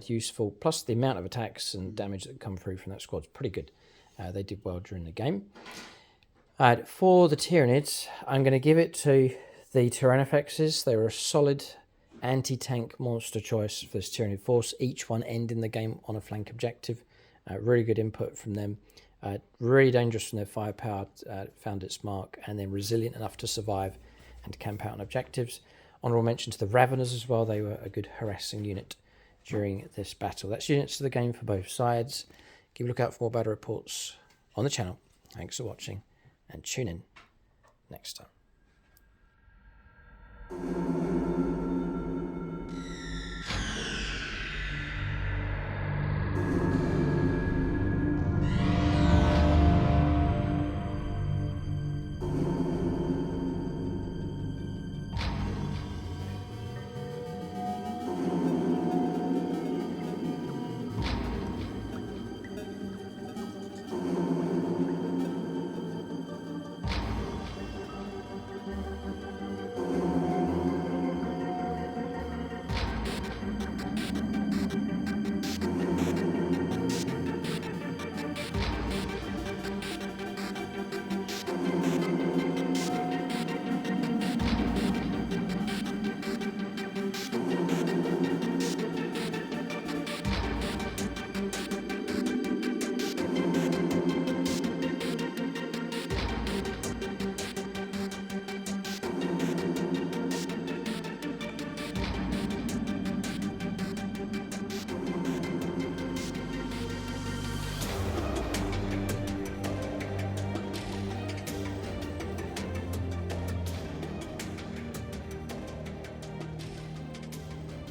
useful, plus the amount of attacks and damage that come through from that squad is pretty good. They did well during the game. For the Tyranids, I'm going to give it to the Tyrannifexes. They were a solid anti-tank monster choice for this Tyranid force, each one ending the game on a flank objective. Really good input from them. Really dangerous from their firepower, found its mark, and then resilient enough to survive and camp out on objectives. Honourable mention to the Raveners as well. They were a good harassing unit during this battle. That's units of the game for both sides. Keep a look out for more battle reports on the channel. Thanks for watching, and tune in next time.